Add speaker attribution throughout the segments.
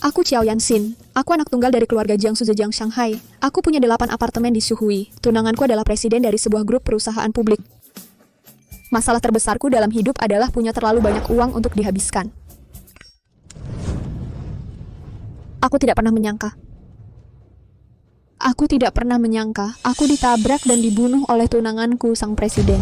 Speaker 1: Aku Xiao Yanxin. Aku anak tunggal dari keluarga Jiangsu Zhejiang Shanghai. Aku punya 8 apartemen di Xuhui. Tunanganku adalah presiden dari sebuah grup perusahaan publik. Masalah terbesarku dalam hidup adalah punya terlalu banyak uang untuk dihabiskan. Aku tidak pernah menyangka. Aku ditabrak dan dibunuh oleh tunanganku, sang presiden.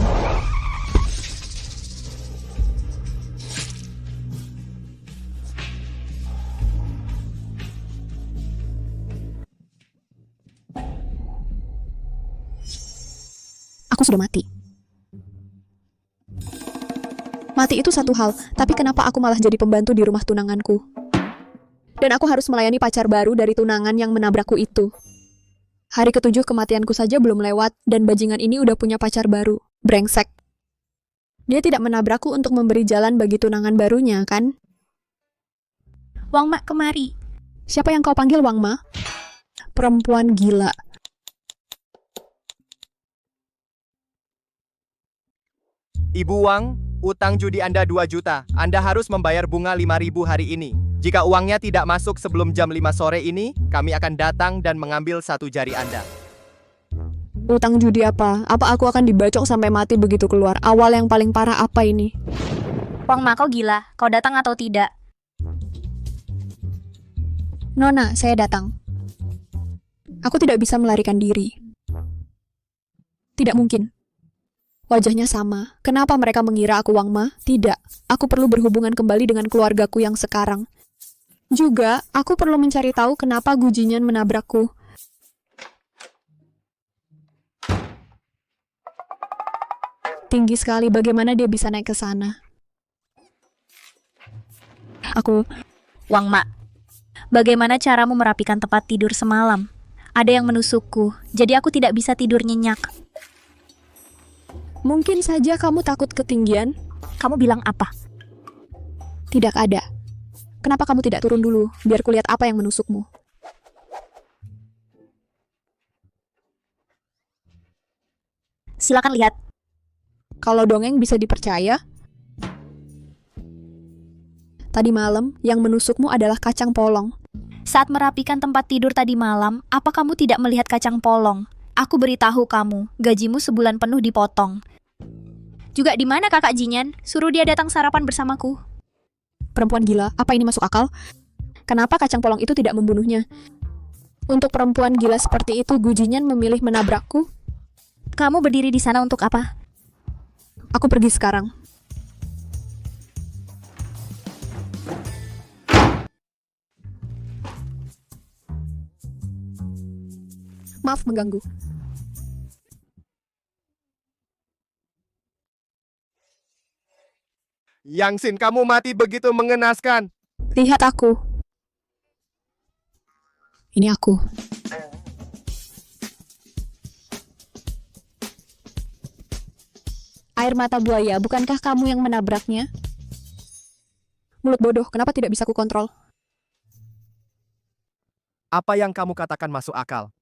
Speaker 1: Aku sudah mati. Mati itu satu hal, tapi kenapa aku malah jadi pembantu di rumah tunanganku? Dan aku harus melayani pacar baru dari tunangan yang menabrakku itu. Hari ke-7 kematianku saja belum lewat, dan bajingan ini udah punya pacar baru. Brengsek. Dia tidak menabrakku untuk memberi jalan bagi tunangan barunya, kan?
Speaker 2: Wang Ma kemari.
Speaker 1: Siapa yang kau panggil, Wang Ma? Perempuan gila.
Speaker 3: Ibu Wang, utang judi Anda 2 juta. Anda harus membayar bunga 5.000 hari ini. Jika uangnya tidak masuk sebelum jam 5 sore ini, kami akan datang dan mengambil 1 jari Anda.
Speaker 1: Utang judi apa? Apa aku akan dibacok sampai mati begitu keluar? Awal yang paling parah apa ini?
Speaker 2: Wang Ma, kau gila. Kau datang atau tidak?
Speaker 1: Nona, saya datang. Aku tidak bisa melarikan diri. Tidak mungkin. Wajahnya sama. Kenapa mereka mengira aku Wang Ma? Tidak. Aku perlu berhubungan kembali dengan keluargaku yang sekarang. Juga, aku perlu mencari tahu kenapa Gu Jinyan menabrakku. Tinggi sekali, bagaimana dia bisa naik ke sana?
Speaker 2: Wang Ma, bagaimana caramu merapikan tempat tidur semalam? Ada yang menusukku, jadi aku tidak bisa tidur nyenyak.
Speaker 1: Mungkin saja kamu takut ketinggian?
Speaker 2: Kamu bilang apa?
Speaker 1: Tidak ada. Kenapa kamu tidak turun dulu, biar kulihat apa yang menusukmu?
Speaker 2: Silakan lihat.
Speaker 1: Kalau dongeng bisa dipercaya? Tadi malam, yang menusukmu adalah kacang polong.
Speaker 2: Saat merapikan tempat tidur tadi malam, apa kamu tidak melihat kacang polong? Aku beritahu kamu, gajimu sebulan penuh dipotong. Juga di mana kakak Jinyan? Suruh dia datang sarapan bersamaku.
Speaker 1: Perempuan gila, apa ini masuk akal? Kenapa kacang polong itu tidak membunuhnya? Untuk perempuan gila seperti itu, Gu Jinyan memilih menabrakku?
Speaker 2: Kamu berdiri di sana untuk apa?
Speaker 1: Aku pergi sekarang. Maaf mengganggu.
Speaker 3: Yangxin, kamu mati begitu mengenaskan.
Speaker 1: Lihat aku. Ini aku. Air mata buaya, bukankah kamu yang menabraknya? Mulut bodoh, kenapa tidak bisa kukontrol?
Speaker 3: Apa yang kamu katakan masuk akal?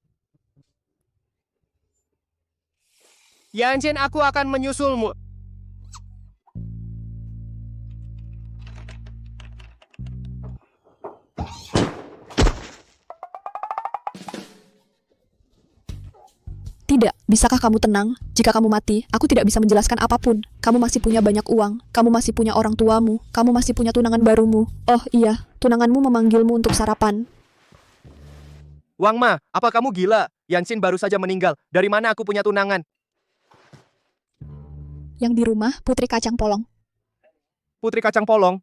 Speaker 3: Yangxin, aku akan menyusulmu.
Speaker 1: Tidak, bisakah kamu tenang? Jika kamu mati, aku tidak bisa menjelaskan apapun. Kamu masih punya banyak uang, kamu masih punya orang tuamu, kamu masih punya tunangan barumu. Oh iya, tunanganmu memanggilmu untuk sarapan.
Speaker 3: Wang Ma, apa kamu gila? Yangxin baru saja meninggal. Dari mana aku punya tunangan?
Speaker 1: Yang di rumah, Putri Kacang Polong.
Speaker 3: Putri Kacang Polong?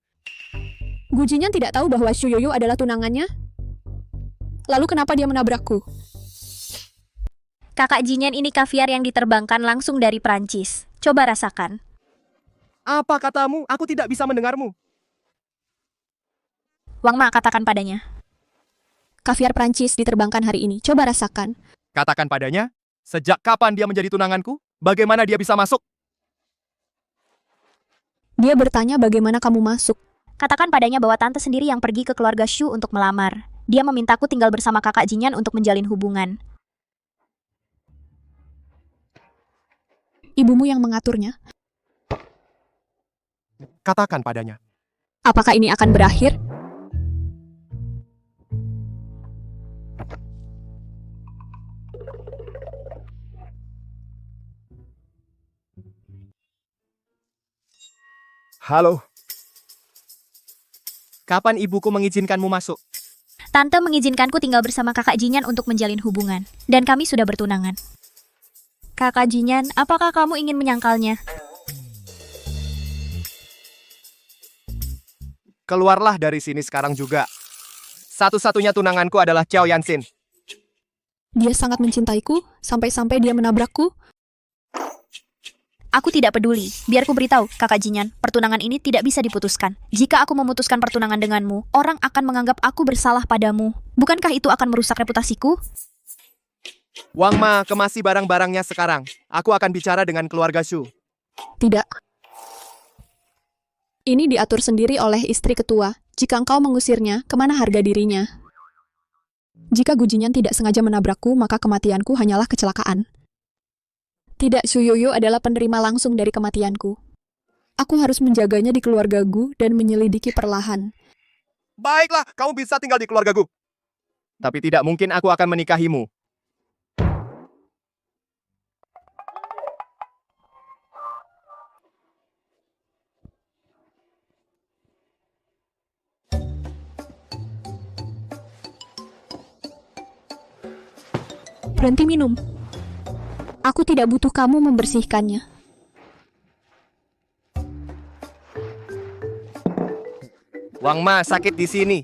Speaker 1: Gu Jinyan tidak tahu bahwa Xu Yoyo adalah tunangannya? Lalu kenapa dia menabrakku?
Speaker 2: Kakak Jinyan ini kaviar yang diterbangkan langsung dari Prancis. Coba rasakan.
Speaker 3: Apa katamu? Aku tidak bisa mendengarmu.
Speaker 2: Wang Ma, katakan padanya.
Speaker 1: Kaviar Prancis diterbangkan hari ini. Coba rasakan.
Speaker 3: Katakan padanya, sejak kapan dia menjadi tunanganku? Bagaimana dia bisa masuk?
Speaker 1: Dia bertanya bagaimana kamu masuk.
Speaker 2: Katakan padanya bahwa tante sendiri yang pergi ke keluarga Shu untuk melamar. Dia memintaku tinggal bersama kakak Jinyan untuk menjalin hubungan.
Speaker 1: Ibumu yang mengaturnya.
Speaker 3: Katakan padanya.
Speaker 1: Apakah ini akan berakhir?
Speaker 4: Halo,
Speaker 3: Kapan ibuku mengizinkanmu masuk?
Speaker 2: Tante mengizinkanku tinggal bersama kakak Jinyan untuk menjalin hubungan. Dan kami sudah bertunangan. Kakak Jinyan, apakah kamu ingin menyangkalnya?
Speaker 3: Keluarlah dari sini sekarang juga. Satu-satunya tunanganku adalah Xiao Yanxin.
Speaker 1: Dia sangat mencintaiku, sampai-sampai dia menabrakku.
Speaker 2: Aku tidak peduli. Biar ku beritahu, kakak Jinyan, pertunangan ini tidak bisa diputuskan. Jika aku memutuskan pertunangan denganmu, orang akan menganggap aku bersalah padamu. Bukankah itu akan merusak reputasiku?
Speaker 3: Wang Ma, kemasi barang-barangnya sekarang. Aku akan bicara dengan keluarga Shu.
Speaker 1: Tidak. Ini diatur sendiri oleh istri ketua. Jika engkau mengusirnya, kemana harga dirinya? Jika Gu Jinyan tidak sengaja menabrakku, maka kematianku hanyalah kecelakaan. Tidak, Shu Yoyo adalah penerima langsung dari kematianku. Aku harus menjaganya di keluarga Gu dan menyelidiki perlahan.
Speaker 3: Baiklah, kamu bisa tinggal di keluargaku. Tapi tidak mungkin aku akan menikahimu.
Speaker 1: Berhenti minum. Aku tidak butuh kamu membersihkannya.
Speaker 3: Wang Ma sakit di sini.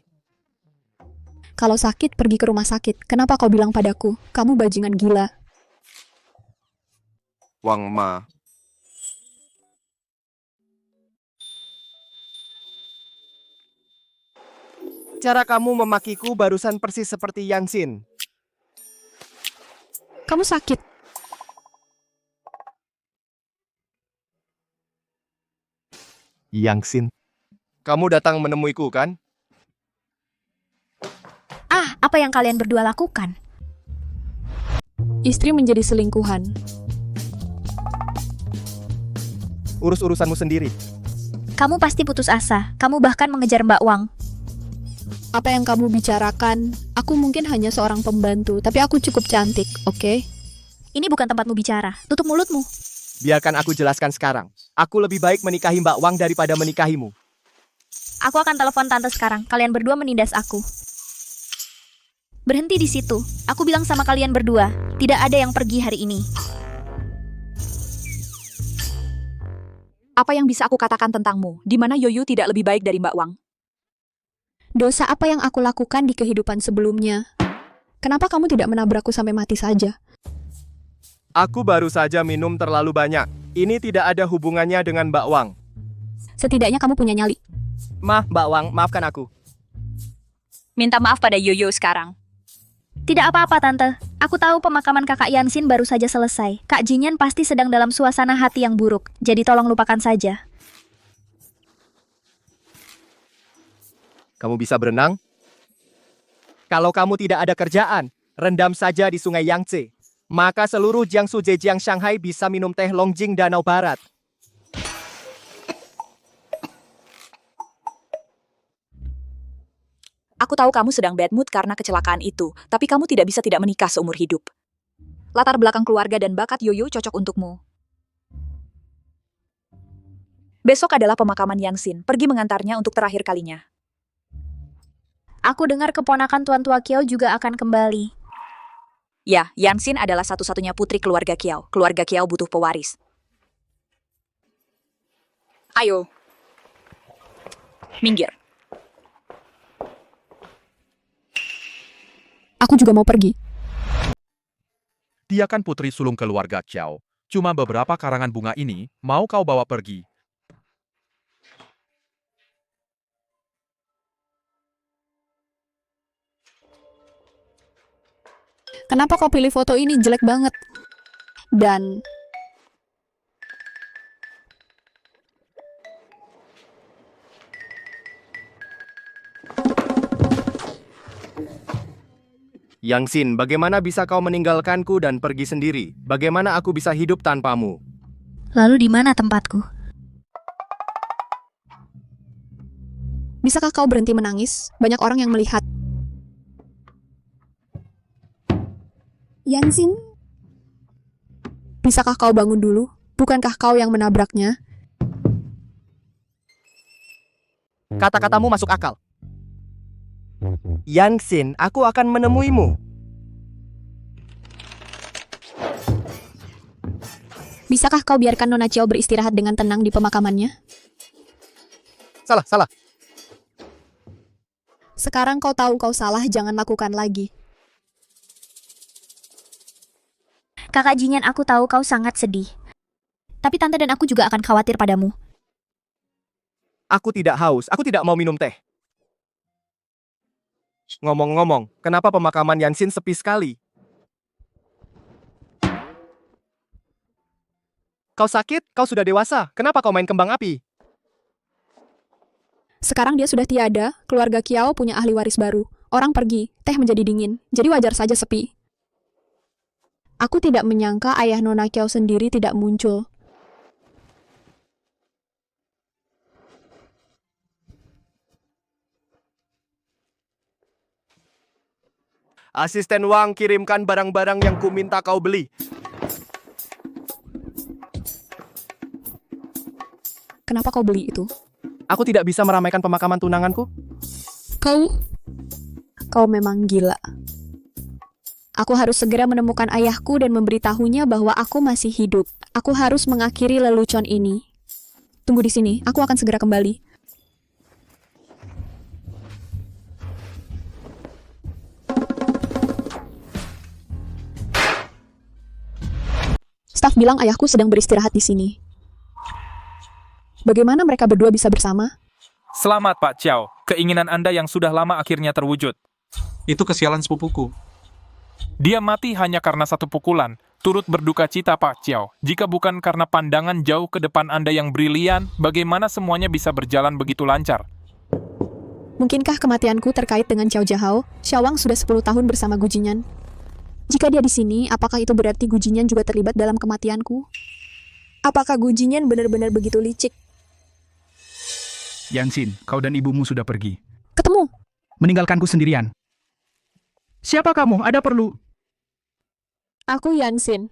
Speaker 1: Kalau sakit, pergi ke rumah sakit. Kenapa kau bilang padaku, kamu bajingan gila?
Speaker 3: Wang Ma. Cara kamu memakiku barusan persis seperti Yanxin.
Speaker 1: Kamu sakit.
Speaker 3: Yanxin. Kamu datang menemuiku, kan?
Speaker 2: Ah, apa yang kalian berdua lakukan?
Speaker 1: Istri menjadi selingkuhan.
Speaker 3: Urus urusanmu sendiri.
Speaker 2: Kamu pasti putus asa. Kamu bahkan mengejar Mbak Wang.
Speaker 1: Apa yang kamu bicarakan? Aku mungkin hanya seorang pembantu, tapi aku cukup cantik, oke?
Speaker 2: Ini bukan tempatmu bicara. Tutup mulutmu.
Speaker 3: Biarkan aku jelaskan sekarang. Aku lebih baik menikahi Mbak Wang daripada menikahimu.
Speaker 2: Aku akan telepon tante sekarang. Kalian berdua menindas aku. Berhenti di situ. Aku bilang sama kalian berdua, tidak ada yang pergi hari ini.
Speaker 5: Apa yang bisa aku katakan tentangmu? Di mana Yoyo tidak lebih baik dari Mbak Wang?
Speaker 1: Dosa apa yang aku lakukan di kehidupan sebelumnya? Kenapa kamu tidak menabrakku sampai mati saja?
Speaker 3: Aku baru saja minum terlalu banyak. Ini tidak ada hubungannya dengan Mbak Wang.
Speaker 1: Setidaknya kamu punya nyali.
Speaker 3: Mbak Wang, maafkan aku.
Speaker 5: Minta maaf pada Yoyo sekarang.
Speaker 2: Tidak apa-apa, Tante. Aku tahu pemakaman kakak Yanxin baru saja selesai. Kak Jinyan pasti sedang dalam suasana hati yang buruk. Jadi tolong lupakan saja.
Speaker 3: Kamu bisa berenang? Kalau kamu tidak ada kerjaan, rendam saja di sungai Yangtze. Maka seluruh Jiangsu Zhejiang Shanghai bisa minum teh Longjing Danau Barat.
Speaker 5: Aku tahu kamu sedang bad mood karena kecelakaan itu, tapi kamu tidak bisa tidak menikah seumur hidup. Latar belakang keluarga dan bakat Yoyo cocok untukmu. Besok adalah pemakaman Yanxin. Pergi mengantarnya untuk terakhir kalinya.
Speaker 2: Aku dengar keponakan Tuan Tua Kiao juga akan kembali.
Speaker 5: Ya, Yanxin adalah satu-satunya putri keluarga Kiao. Keluarga Kiao butuh pewaris. Ayo. Minggir.
Speaker 1: Aku juga mau pergi.
Speaker 6: Dia kan putri sulung keluarga Qiao. Cuma beberapa karangan bunga ini mau kau bawa pergi.
Speaker 1: Kenapa kau pilih foto ini? Jelek banget. Dan
Speaker 3: Yanxin, bagaimana bisa kau meninggalkanku dan pergi sendiri? Bagaimana aku bisa hidup tanpamu?
Speaker 2: Lalu di mana tempatku?
Speaker 1: bisakah kau berhenti menangis? Banyak orang yang melihat. Yanxin, bisakah kau bangun dulu? Bukankah kau yang menabraknya?
Speaker 3: Kata-katamu masuk akal. Yanxin, aku akan menemuimu.
Speaker 1: Bisakah kau biarkan Nona Chiao beristirahat dengan tenang di pemakamannya?
Speaker 3: Salah.
Speaker 1: Sekarang kau tahu kau salah, jangan lakukan lagi.
Speaker 2: Kakak Jinyan, aku tahu kau sangat sedih. Tapi tante dan aku juga akan khawatir padamu.
Speaker 3: Aku tidak haus, aku tidak mau minum teh. Ngomong-ngomong, kenapa pemakaman Yanxin sepi sekali? Kau sakit? Kau sudah dewasa. Kenapa kau main kembang api?
Speaker 1: Sekarang dia sudah tiada, keluarga Kiao punya ahli waris baru. Orang pergi, teh menjadi dingin, jadi wajar saja sepi. Aku tidak menyangka ayah Nona Kiao sendiri tidak muncul.
Speaker 3: Asisten Wang, kirimkan barang-barang yang kuminta kau beli.
Speaker 1: Kenapa kau beli itu?
Speaker 3: Aku tidak bisa meramaikan pemakaman tunanganku.
Speaker 1: Kau memang gila. Aku harus segera menemukan ayahku dan memberitahunya bahwa aku masih hidup. Aku harus mengakhiri lelucon ini. Tunggu di sini, aku akan segera kembali. Staf bilang ayahku sedang beristirahat di sini. Bagaimana mereka berdua bisa bersama?
Speaker 4: Selamat Pak Chiao, keinginan Anda yang sudah lama akhirnya terwujud.
Speaker 7: Itu kesialan sepupuku.
Speaker 4: Dia mati hanya karena satu pukulan. Turut berduka cita Pak Chiao. Jika bukan karena pandangan jauh ke depan Anda yang brilian, bagaimana semuanya bisa berjalan begitu lancar?
Speaker 1: Mungkinkah kematianku terkait dengan Xiao Jiahao? Xiawang sudah 10 tahun bersama Gu Jinyan. Jika dia di sini, apakah itu berarti Gu Jinyan juga terlibat dalam kematianku? Apakah Gu Jinyan benar-benar begitu licik?
Speaker 8: Yanxin, kau dan ibumu sudah pergi.
Speaker 1: Ketemu.
Speaker 8: Meninggalkanku sendirian. Siapa kamu? Ada perlu?
Speaker 1: Aku Yanxin.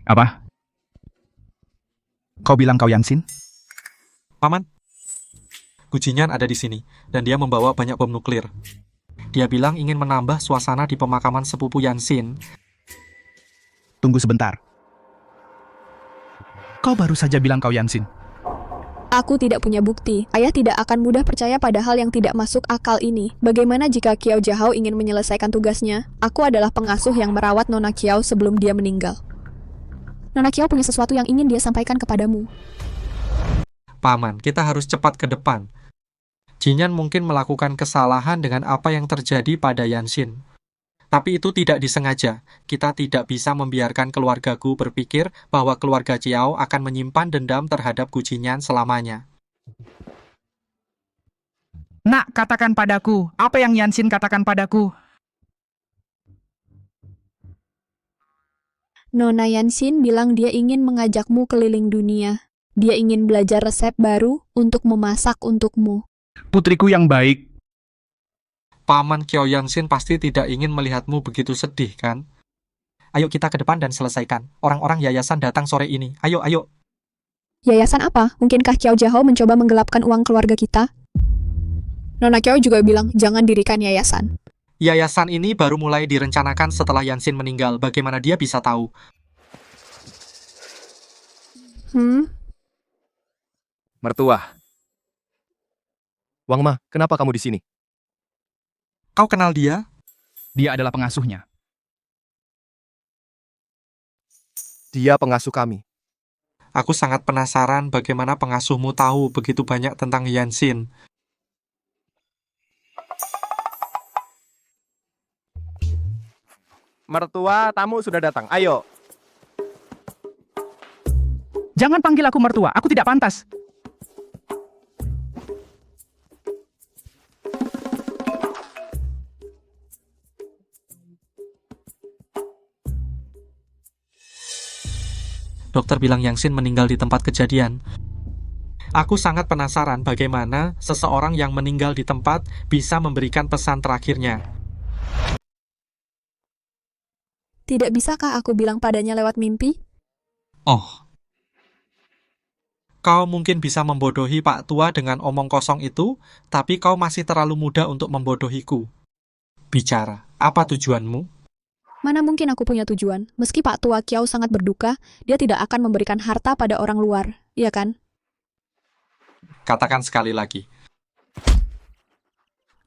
Speaker 8: Apa? Kau bilang kau Yanxin?
Speaker 7: Paman, Gu Jinyan ada di sini, dan dia membawa banyak bom nuklir. Dia bilang ingin menambah suasana di pemakaman sepupu Yanxin.
Speaker 8: Tunggu sebentar. Kau baru saja bilang kau Yanxin.
Speaker 1: Aku tidak punya bukti. Ayah tidak akan mudah percaya pada hal yang tidak masuk akal ini. Bagaimana jika Xiao Jiahao ingin menyelesaikan tugasnya? Aku adalah pengasuh yang merawat Nona Xiao sebelum dia meninggal. Nona Xiao punya sesuatu yang ingin dia sampaikan kepadamu.
Speaker 7: Paman, kita harus cepat ke depan. Jinyan mungkin melakukan kesalahan dengan apa yang terjadi pada Yanxin. Tapi itu tidak disengaja. Kita tidak bisa membiarkan keluargaku berpikir bahwa keluarga Chiao akan menyimpan dendam terhadap Gu Jinyan selamanya.
Speaker 8: Nak, katakan padaku. Apa yang Yanxin katakan padaku?
Speaker 1: Nona Yanxin bilang dia ingin mengajakmu keliling dunia. Dia ingin belajar resep baru untuk memasak untukmu.
Speaker 8: Putriku yang baik.
Speaker 7: Paman Qiao Yanxin pasti tidak ingin melihatmu begitu sedih, kan? Ayo kita ke depan dan selesaikan. Orang-orang yayasan datang sore ini. Ayo.
Speaker 1: Yayasan apa? Mungkinkah Xiao Jiahao mencoba menggelapkan uang keluarga kita? Nona Xiao juga bilang, jangan dirikan yayasan.
Speaker 7: Yayasan ini baru mulai direncanakan setelah Yanxin meninggal. Bagaimana dia bisa tahu?
Speaker 3: Mertua. Wang Ma, kenapa kamu di sini?
Speaker 7: Kau kenal dia?
Speaker 8: Dia adalah pengasuhnya.
Speaker 3: Dia pengasuh kami.
Speaker 7: Aku sangat penasaran bagaimana pengasuhmu tahu begitu banyak tentang Yanxin.
Speaker 3: Mertua, tamu sudah datang. Ayo.
Speaker 8: Jangan panggil aku mertua, aku tidak pantas.
Speaker 7: Dokter bilang Yanxin meninggal di tempat kejadian. Aku sangat penasaran bagaimana seseorang yang meninggal di tempat bisa memberikan pesan terakhirnya.
Speaker 1: Tidak bisakah aku bilang padanya lewat mimpi?
Speaker 7: Oh. Kau mungkin bisa membodohi Pak Tua dengan omong kosong itu, tapi kau masih terlalu muda untuk membodohiku. Bicara, apa tujuanmu?
Speaker 1: Mana mungkin aku punya tujuan? Meski Pak Tua Kiau sangat berduka, dia tidak akan memberikan harta pada orang luar, iya kan?
Speaker 7: Katakan sekali lagi.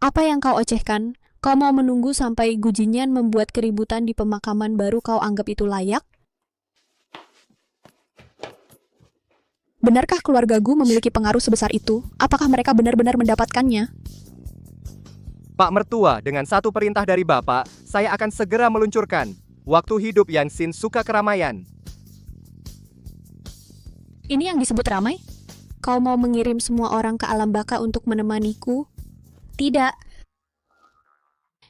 Speaker 1: Apa yang kau ocehkan? Kau mau menunggu sampai Gujinyan membuat keributan di pemakaman baru kau anggap itu layak? Benarkah keluargaku memiliki pengaruh sebesar itu? Apakah mereka benar-benar mendapatkannya?
Speaker 3: Pak Mertua, dengan satu perintah dari Bapak, saya akan segera meluncurkan. Waktu hidup Yansin suka keramaian.
Speaker 1: Ini yang disebut ramai? Kau mau mengirim semua orang ke alam baka untuk menemaniku?
Speaker 2: Tidak,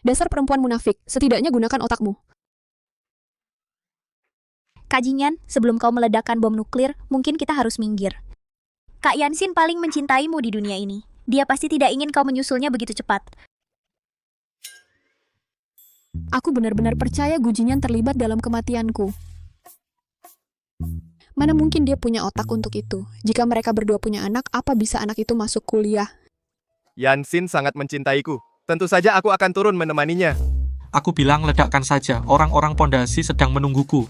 Speaker 1: Dasar perempuan munafik, setidaknya gunakan otakmu.
Speaker 2: Kak Jinyan, sebelum kau meledakkan bom nuklir, mungkin kita harus minggir. Kak Yansin paling mencintaimu di dunia ini. Dia pasti tidak ingin kau menyusulnya begitu cepat.
Speaker 1: Aku benar-benar percaya Gujinyan terlibat dalam kematianku. Mana mungkin dia punya otak untuk itu? Jika mereka berdua punya anak, apa bisa anak itu masuk kuliah?
Speaker 3: Yansin sangat mencintaiku. Tentu saja aku akan turun menemaninya.
Speaker 7: Aku bilang ledakkan saja, orang-orang pondasi sedang menungguku.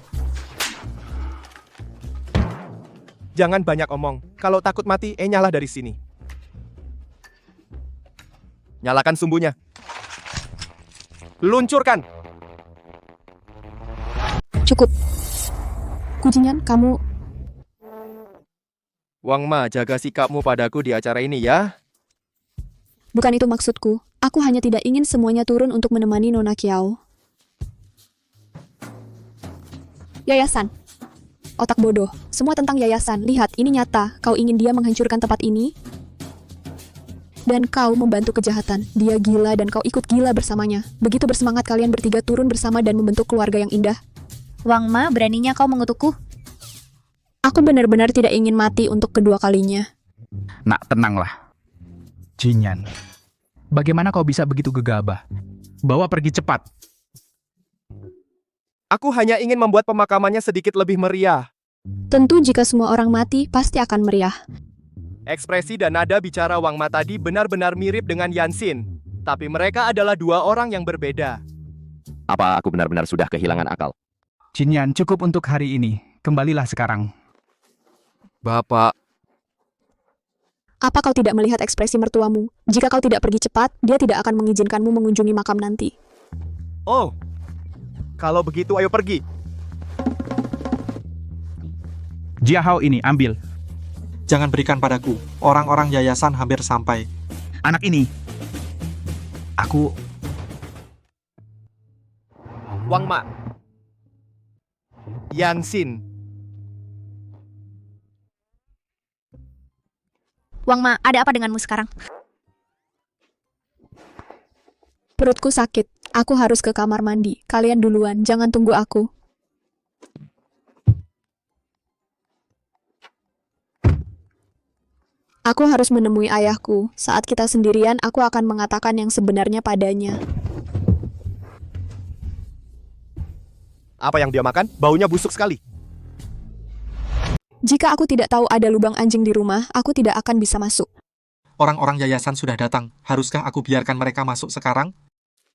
Speaker 3: Jangan banyak omong. Kalau takut mati, nyala dari sini. Nyalakan sumbunya. Luncurkan!
Speaker 1: Cukup. Gujinyan, kamu...
Speaker 3: Wang Ma, jaga sikapmu padaku di acara ini ya.
Speaker 1: Bukan itu maksudku. Aku hanya tidak ingin semuanya turun untuk menemani Nona Kiao. Yayasan. Otak bodoh. Semua tentang yayasan. Lihat, ini nyata. Kau ingin dia menghancurkan tempat ini? Dan kau membantu kejahatan. Dia gila dan kau ikut gila bersamanya. Begitu bersemangat kalian bertiga turun bersama dan membentuk keluarga yang indah.
Speaker 2: Wang Ma, beraninya kau mengutukku?
Speaker 1: Aku benar-benar tidak ingin mati untuk kedua kalinya.
Speaker 8: Nak, tenanglah. Jinyan, bagaimana kau bisa begitu gegabah? Bawa pergi cepat.
Speaker 3: Aku hanya ingin membuat pemakamannya sedikit lebih meriah.
Speaker 1: Tentu jika semua orang mati, pasti akan meriah.
Speaker 3: Ekspresi dan nada bicara Wang Ma tadi benar-benar mirip dengan Yansin. Tapi mereka adalah dua orang yang berbeda.
Speaker 9: Apa aku benar-benar sudah kehilangan akal?
Speaker 8: Jinyan, cukup untuk hari ini. Kembalilah sekarang.
Speaker 6: Bapak,
Speaker 1: Apa kau tidak melihat ekspresi mertuamu? Jika kau tidak pergi cepat, dia tidak akan mengizinkanmu mengunjungi makam nanti.
Speaker 3: Oh, kalau begitu ayo pergi.
Speaker 8: Jiahao ini, ambil.
Speaker 7: Jangan berikan padaku. Orang-orang yayasan hampir sampai.
Speaker 8: Anak ini. Aku...
Speaker 3: Wang Ma. Yansin.
Speaker 2: Wang Ma, ada apa denganmu sekarang?
Speaker 1: Perutku sakit. Aku harus ke kamar mandi. Kalian duluan, jangan tunggu aku. Aku harus menemui ayahku. Saat kita sendirian, aku akan mengatakan yang sebenarnya padanya.
Speaker 3: Apa yang dia makan? Baunya busuk sekali.
Speaker 1: Jika aku tidak tahu ada lubang anjing di rumah, aku tidak akan bisa masuk.
Speaker 7: Orang-orang yayasan sudah datang. Haruskah aku biarkan mereka masuk sekarang?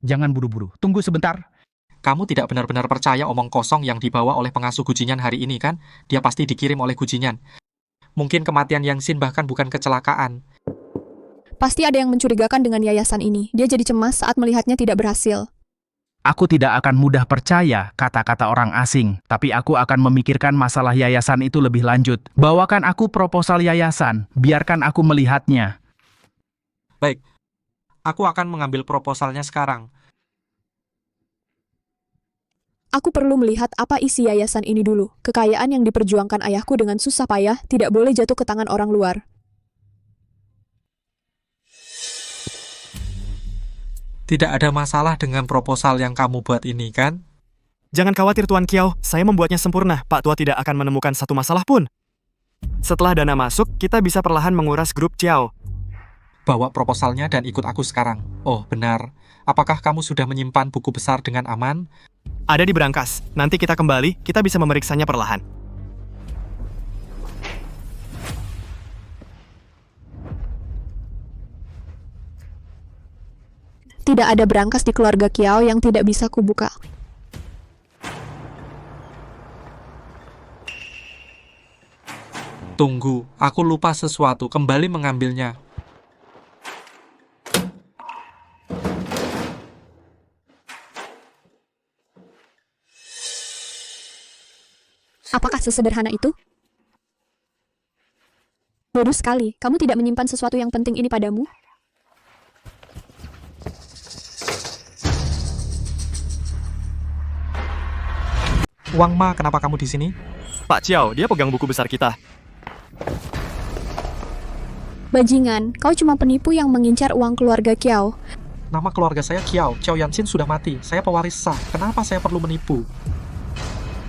Speaker 8: Jangan buru-buru. Tunggu sebentar.
Speaker 7: Kamu tidak benar-benar percaya omong kosong yang dibawa oleh pengasuh Gujinyan hari ini, kan? Dia pasti dikirim oleh Gujinyan. Mungkin kematian Yansin bahkan bukan kecelakaan.
Speaker 1: Pasti ada yang mencurigakan dengan yayasan ini. Dia jadi cemas saat melihatnya tidak berhasil.
Speaker 8: Aku tidak akan mudah percaya kata-kata orang asing, tapi aku akan memikirkan masalah yayasan itu lebih lanjut. Bawakan aku proposal yayasan, biarkan aku melihatnya.
Speaker 7: Baik, aku akan mengambil proposalnya sekarang.
Speaker 1: Aku perlu melihat apa isi yayasan ini dulu. Kekayaan yang diperjuangkan ayahku dengan susah payah tidak boleh jatuh ke tangan orang luar.
Speaker 7: Tidak ada masalah dengan proposal yang kamu buat ini, kan?
Speaker 10: Jangan khawatir Tuan Kiao, saya membuatnya sempurna. Pak Tua tidak akan menemukan satu masalah pun. Setelah dana masuk, kita bisa perlahan menguras grup Kiao.
Speaker 7: Bawa proposalnya dan ikut aku sekarang. Oh, benar. Apakah kamu sudah menyimpan buku besar dengan aman?
Speaker 10: Ada di berangkas. Nanti kita kembali, kita bisa memeriksanya perlahan.
Speaker 1: Tidak ada brankas di keluarga Kiao yang tidak bisa kubuka.
Speaker 7: Tunggu, aku lupa sesuatu, kembali mengambilnya.
Speaker 1: Apakah sesederhana itu? Bodoh sekali, kamu tidak menyimpan sesuatu yang penting ini padamu?
Speaker 7: Wang Ma, kenapa kamu di sini?
Speaker 10: Pak Chiao, dia pegang buku besar kita.
Speaker 1: Bajingan, kau cuma penipu yang mengincar uang keluarga Kiao.
Speaker 7: Nama keluarga saya Kiao, Qiao Yanxin sudah mati. Saya pewaris sah, kenapa saya perlu menipu?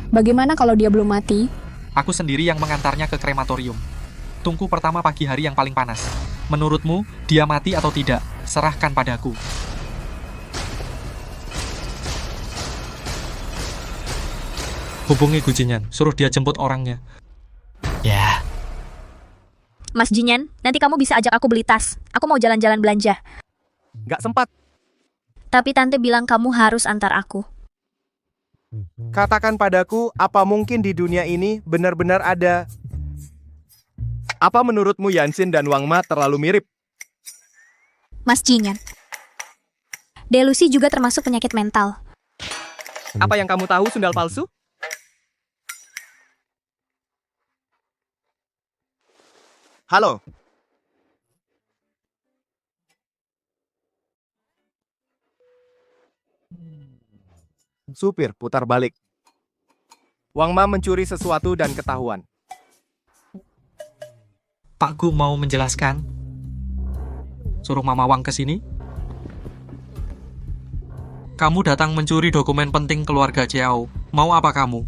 Speaker 1: Bagaimana kalau dia belum mati?
Speaker 7: Aku sendiri yang mengantarnya ke krematorium. Tungku pertama pagi hari yang paling panas. Menurutmu, dia mati atau tidak? Serahkan padaku. Hubungi Gu Jinyan, suruh dia jemput orangnya.
Speaker 10: Ya.
Speaker 2: Mas Jinyan, nanti kamu bisa ajak aku beli tas. Aku mau jalan-jalan belanja.
Speaker 3: Nggak sempat.
Speaker 2: Tapi tante bilang kamu harus antar aku.
Speaker 3: Katakan padaku, apa mungkin di dunia ini benar-benar ada... Apa menurutmu Yanxin dan Wang Ma terlalu mirip?
Speaker 2: Mas Jinyan. Delusi juga termasuk penyakit mental.
Speaker 3: Apa yang kamu tahu sundal palsu? Halo. Supir, putar balik. Wang Ma mencuri sesuatu dan ketahuan.
Speaker 7: Pak Gu mau menjelaskan. Suruh Mama Wang ke sini. Kamu datang mencuri dokumen penting keluarga Chiao. Mau apa kamu?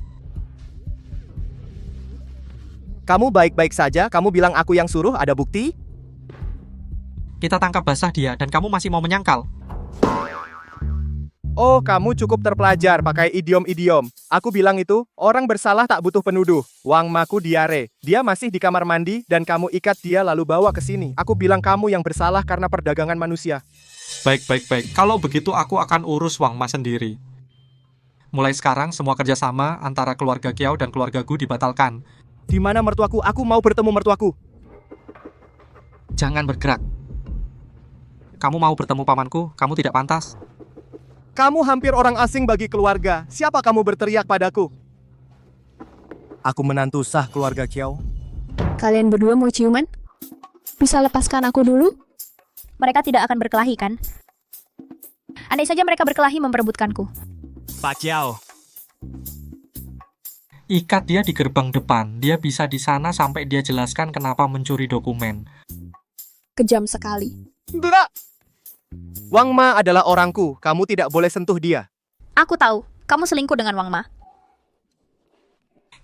Speaker 3: Kamu baik-baik saja, kamu bilang aku yang suruh, ada bukti?
Speaker 7: Kita tangkap basah dia dan kamu masih mau menyangkal.
Speaker 3: Oh, kamu cukup terpelajar pakai idiom-idiom. Aku bilang itu, orang bersalah tak butuh penuduh. Wang Maku diare. Dia masih di kamar mandi dan kamu ikat dia lalu bawa ke sini. Aku bilang kamu yang bersalah karena perdagangan manusia.
Speaker 7: Baik. Kalau begitu aku akan urus Wang Ma sendiri. Mulai sekarang semua kerjasama antara keluarga Kiao dan keluarga Gu dibatalkan.
Speaker 3: Di mana mertuaku? Aku mau bertemu mertuaku.
Speaker 7: Jangan bergerak. Kamu mau bertemu pamanku? Kamu tidak pantas.
Speaker 3: Kamu hampir orang asing bagi keluarga. Siapa kamu berteriak padaku? Aku menantu sah keluarga Kiao.
Speaker 1: Kalian berdua mau ciuman? Bisa lepaskan aku dulu?
Speaker 2: Mereka tidak akan berkelahi, kan? Andai saja mereka berkelahi memperebutkanku.
Speaker 10: Pak Chiao.
Speaker 7: Ikat dia di gerbang depan. Dia bisa di sana sampai dia jelaskan kenapa mencuri dokumen.
Speaker 1: Kejam sekali.
Speaker 3: Blah! Wang Ma adalah orangku. Kamu tidak boleh sentuh dia.
Speaker 2: Aku tahu, kamu selingkuh dengan Wang Ma.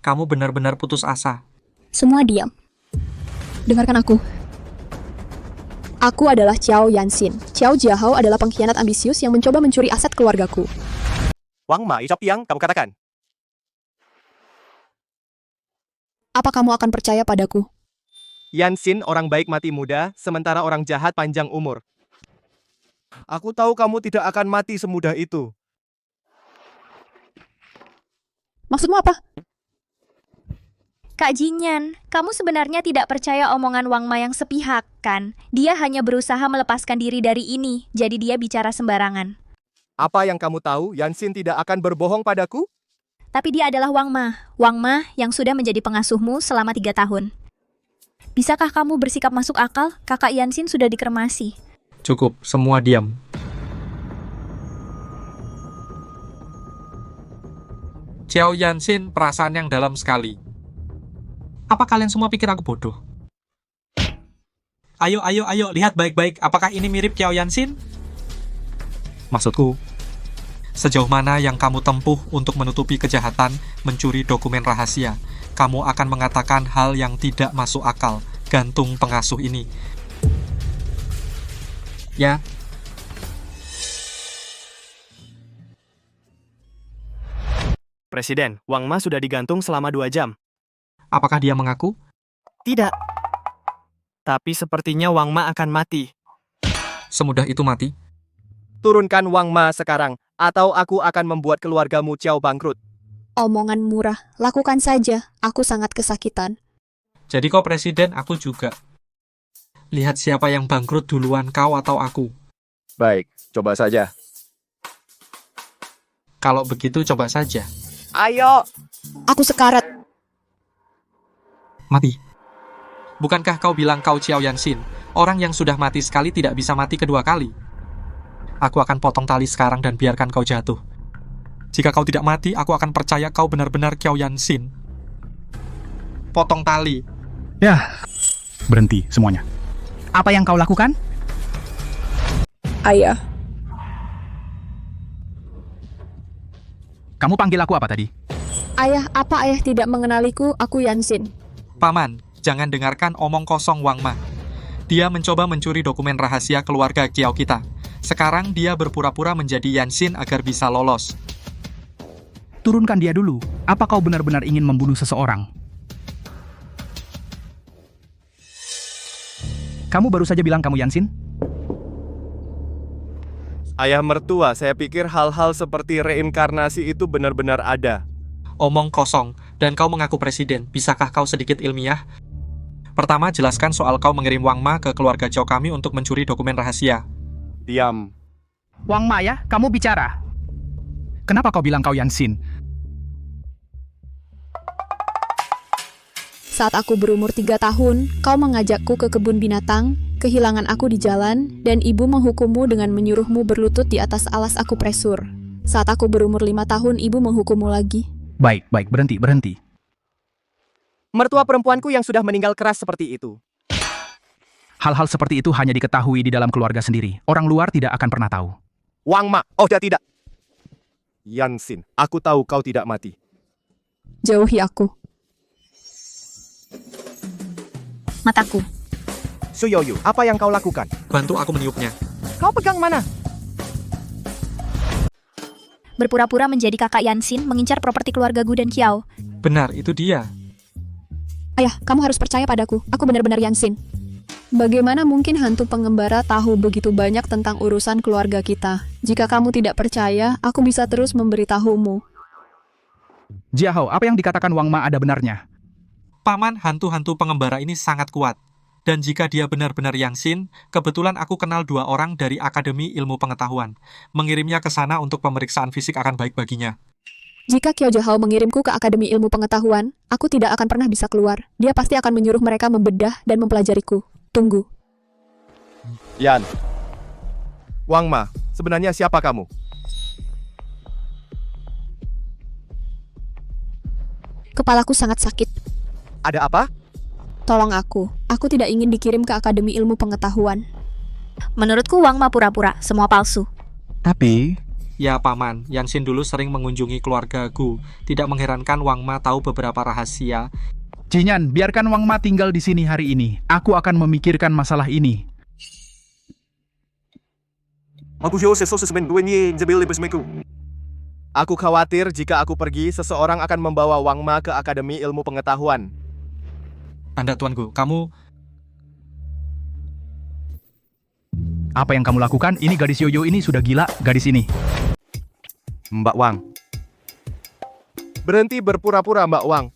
Speaker 7: Kamu benar-benar putus asa.
Speaker 1: Semua diam. Dengarkan aku. Aku adalah Qiao Yanxin. Qiao Jiahao adalah pengkhianat ambisius yang mencoba mencuri aset keluargaku.
Speaker 3: Wang Ma, Isop yang kamu katakan.
Speaker 1: Apa kamu akan percaya padaku?
Speaker 3: Yanxin orang baik mati muda, sementara orang jahat panjang umur. Aku tahu kamu tidak akan mati semudah itu.
Speaker 1: Maksudmu apa?
Speaker 2: Kak Jinyan, kamu sebenarnya tidak percaya omongan Wang Ma yang sepihak, kan? Dia hanya berusaha melepaskan diri dari ini, jadi dia bicara sembarangan.
Speaker 3: Apa yang kamu tahu? Yanxin tidak akan berbohong padaku?
Speaker 2: Tapi dia adalah Wang Ma. Wang Ma yang sudah menjadi pengasuhmu selama 3 tahun. Bisakah kamu bersikap masuk akal? Kakak Yanxin sudah dikremasi.
Speaker 7: Cukup, semua diam. Qiao Yanxin perasaan yang dalam sekali. Apa kalian semua pikir aku bodoh? Ayo, lihat baik-baik. Apakah ini mirip Qiao Yanxin? Maksudku, sejauh mana yang kamu tempuh untuk menutupi kejahatan, mencuri dokumen rahasia? Kamu akan mengatakan hal yang tidak masuk akal. Gantung pengasuh ini. Ya.
Speaker 10: Presiden, Wang Ma sudah digantung selama 2 jam.
Speaker 7: Apakah dia mengaku?
Speaker 10: Tidak. Tapi sepertinya Wang Ma akan mati.
Speaker 7: Semudah itu mati?
Speaker 3: Turunkan Wang Ma sekarang, atau aku akan membuat keluargamu Ciao bangkrut.
Speaker 1: Omongan murah, lakukan saja. Aku sangat kesakitan.
Speaker 7: Jadi kau presiden, aku juga. Lihat siapa yang bangkrut duluan, kau atau aku.
Speaker 3: Baik, coba saja.
Speaker 7: Kalau begitu coba saja.
Speaker 3: Ayo!
Speaker 1: Aku sekarat.
Speaker 7: Mati. Bukankah kau bilang kau Xiao Yanxin? Orang yang sudah mati sekali tidak bisa mati kedua kali. Aku akan potong tali sekarang dan biarkan kau jatuh. Jika kau tidak mati, aku akan percaya kau benar-benar Xiao Yanxin. Potong tali.
Speaker 8: Ya, berhenti semuanya. Apa yang kau lakukan?
Speaker 1: Ayah.
Speaker 8: Kamu panggil aku apa tadi?
Speaker 1: Ayah, apa ayah tidak mengenaliku? Aku Yanxin.
Speaker 7: Paman, jangan dengarkan omong kosong Wang Ma. Dia mencoba mencuri dokumen rahasia keluarga Kiao kita. Sekarang dia berpura-pura menjadi Yanxin agar bisa lolos.
Speaker 8: Turunkan dia dulu. Apa kau benar-benar ingin membunuh seseorang? Kamu baru saja bilang kamu Yanxin?
Speaker 3: Ayah mertua, saya pikir hal-hal seperti reinkarnasi itu benar-benar ada.
Speaker 7: Omong kosong, dan kau mengaku presiden. Bisakah kau sedikit ilmiah? Pertama, jelaskan soal kau mengirim Wang Ma ke keluarga Zhou kami untuk mencuri dokumen rahasia.
Speaker 3: Diam.
Speaker 8: Wang Ma ya, kamu bicara. Kenapa kau bilang kau Yanxin?
Speaker 1: Saat aku berumur 3 tahun, kau mengajakku ke kebun binatang, kehilangan aku di jalan, dan ibu menghukummu dengan menyuruhmu berlutut di atas alas akupresur. Saat aku berumur 5 tahun, ibu menghukummu lagi.
Speaker 8: Baik, berhenti.
Speaker 3: Mertua perempuanku yang sudah meninggal keras seperti itu.
Speaker 8: Hal-hal seperti itu hanya diketahui di dalam keluarga sendiri. Orang luar tidak akan pernah tahu.
Speaker 3: Wang Ma, oh tidak. Yanxin, aku tahu kau tidak mati.
Speaker 1: Jauhi aku.
Speaker 2: Mataku.
Speaker 3: Suyoyu, apa yang kau lakukan?
Speaker 7: Bantu aku meniupnya.
Speaker 3: Kau pegang mana?
Speaker 2: Berpura-pura menjadi kakak Yanxin mengincar properti keluarga Gu dan Kiao.
Speaker 7: Benar, itu dia.
Speaker 1: Ayah, kamu harus percaya padaku. Aku benar-benar Yanxin. Bagaimana mungkin hantu pengembara tahu begitu banyak tentang urusan keluarga kita? Jika kamu tidak percaya, aku bisa terus memberitahumu.
Speaker 8: Jiahao, apa yang dikatakan Wang Ma ada benarnya?
Speaker 7: Paman, hantu-hantu pengembara ini sangat kuat. Dan jika dia benar-benar Yanxin, kebetulan aku kenal 2 orang dari Akademi Ilmu Pengetahuan. Mengirimnya ke sana untuk pemeriksaan fisik akan baik baginya.
Speaker 1: Jika Qiao Jiahao mengirimku ke Akademi Ilmu Pengetahuan, aku tidak akan pernah bisa keluar. Dia pasti akan menyuruh mereka membedah dan mempelajariku. Tunggu.
Speaker 3: Yan. Wang Ma, sebenarnya siapa kamu?
Speaker 1: Kepalaku sangat sakit.
Speaker 3: Ada apa?
Speaker 1: Tolong aku. Aku tidak ingin dikirim ke Akademi Ilmu Pengetahuan.
Speaker 2: Menurutku Wang Ma pura-pura, semua palsu.
Speaker 8: Tapi...
Speaker 7: Ya, Paman, Yanxin dulu sering mengunjungi keluarga Gu. Tidak mengherankan Wang Ma tahu beberapa rahasia.
Speaker 8: Jinyan, biarkan Wang Ma tinggal di sini hari ini. Aku akan memikirkan masalah ini.
Speaker 3: Aku khawatir jika aku pergi, seseorang akan membawa Wang Ma ke Akademi Ilmu Pengetahuan.
Speaker 7: Anda, Tuanku, kamu...
Speaker 8: Apa yang kamu lakukan? Ini gadis Yoyo ini sudah gila, gadis ini.
Speaker 3: Mbak Wang. Berhenti berpura-pura, Mbak Wang.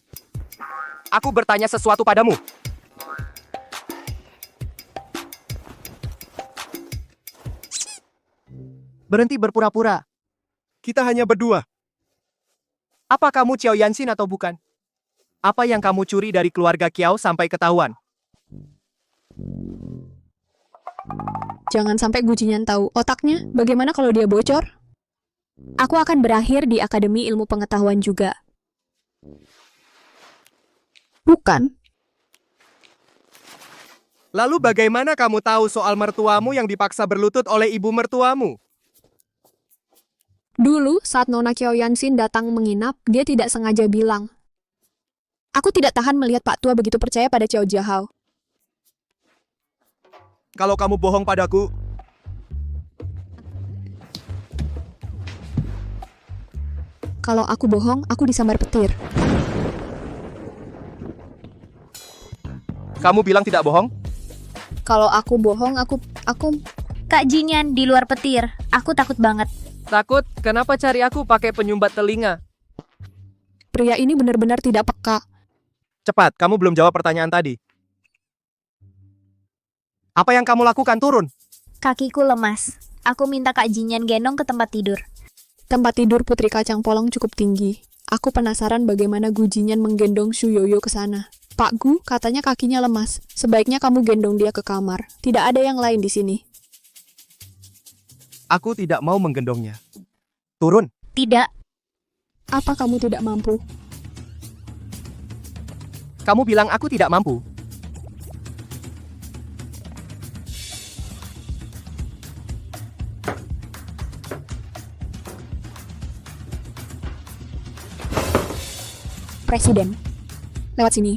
Speaker 3: Aku bertanya sesuatu padamu. Berhenti berpura-pura. Kita hanya berdua. Apa kamu Qiao Yanxin atau bukan? Apa yang kamu curi dari keluarga Kiao sampai ketahuan?
Speaker 1: Jangan sampai Gu Jinyan tahu otaknya. Bagaimana kalau dia bocor? Aku akan berakhir di Akademi Ilmu Pengetahuan juga. Bukan.
Speaker 3: Lalu bagaimana kamu tahu soal mertuamu yang dipaksa berlutut oleh ibu mertuamu?
Speaker 1: Dulu, saat Nona Qiao Yanxin datang menginap, dia tidak sengaja bilang. Aku tidak tahan melihat Pak Tua begitu percaya pada Qiao Jiahao.
Speaker 3: Kalau kamu bohong padaku,
Speaker 1: Kalau aku bohong, aku disambar petir.
Speaker 3: kamu bilang tidak bohong?
Speaker 1: Kalau aku bohong, aku...
Speaker 2: Kak Jinyan, di luar petir. Aku takut banget.
Speaker 3: Takut? Kenapa cari aku pakai penyumbat telinga?
Speaker 1: Pria ini benar-benar tidak peka.
Speaker 3: Cepat, kamu belum jawab pertanyaan tadi. Apa yang kamu lakukan? Turun.
Speaker 2: Kakiku lemas. Aku minta Kak Jinyan gendong ke tempat tidur.
Speaker 1: Tempat tidur Putri Kacang Polong cukup tinggi. Aku penasaran bagaimana Gu Jinyan menggendong Shu Yoyo ke sana. Pak Gu, katanya kakinya lemas. Sebaiknya kamu gendong dia ke kamar. Tidak ada yang lain di sini.
Speaker 3: Aku tidak mau menggendongnya. Turun.
Speaker 2: Tidak.
Speaker 1: Apa kamu tidak mampu?
Speaker 3: Kamu bilang aku tidak mampu.
Speaker 1: Presiden. Lewat sini.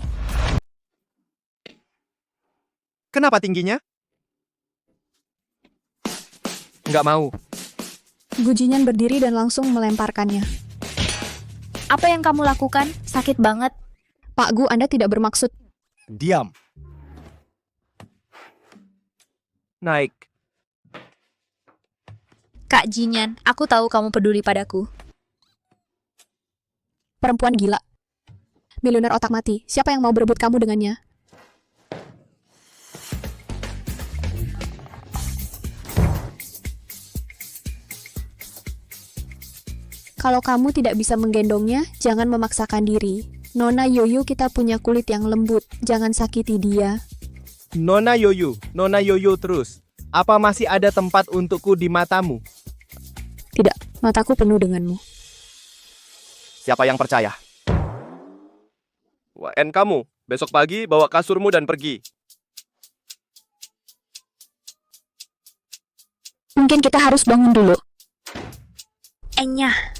Speaker 3: Kenapa tingginya? Nggak mau.
Speaker 1: Gu Jinyan berdiri dan langsung melemparkannya.
Speaker 2: Apa yang kamu lakukan? Sakit banget.
Speaker 1: Pak Gu, Anda tidak bermaksud.
Speaker 3: Diam. Naik.
Speaker 2: Kak Jinyan, aku tahu kamu peduli padaku.
Speaker 1: Perempuan gila. Miliuner otak mati. Siapa yang mau berebut kamu dengannya? Kalau kamu tidak bisa menggendongnya, jangan memaksakan diri. Nona Yoyo, kita punya kulit yang lembut. Jangan sakiti dia.
Speaker 3: Nona Yoyo terus. Apa masih ada tempat untukku di matamu?
Speaker 1: Tidak, mataku penuh denganmu.
Speaker 3: Siapa yang percaya? WN kamu, besok pagi bawa kasurmu dan pergi.
Speaker 1: Mungkin kita harus bangun dulu.
Speaker 2: Enyah.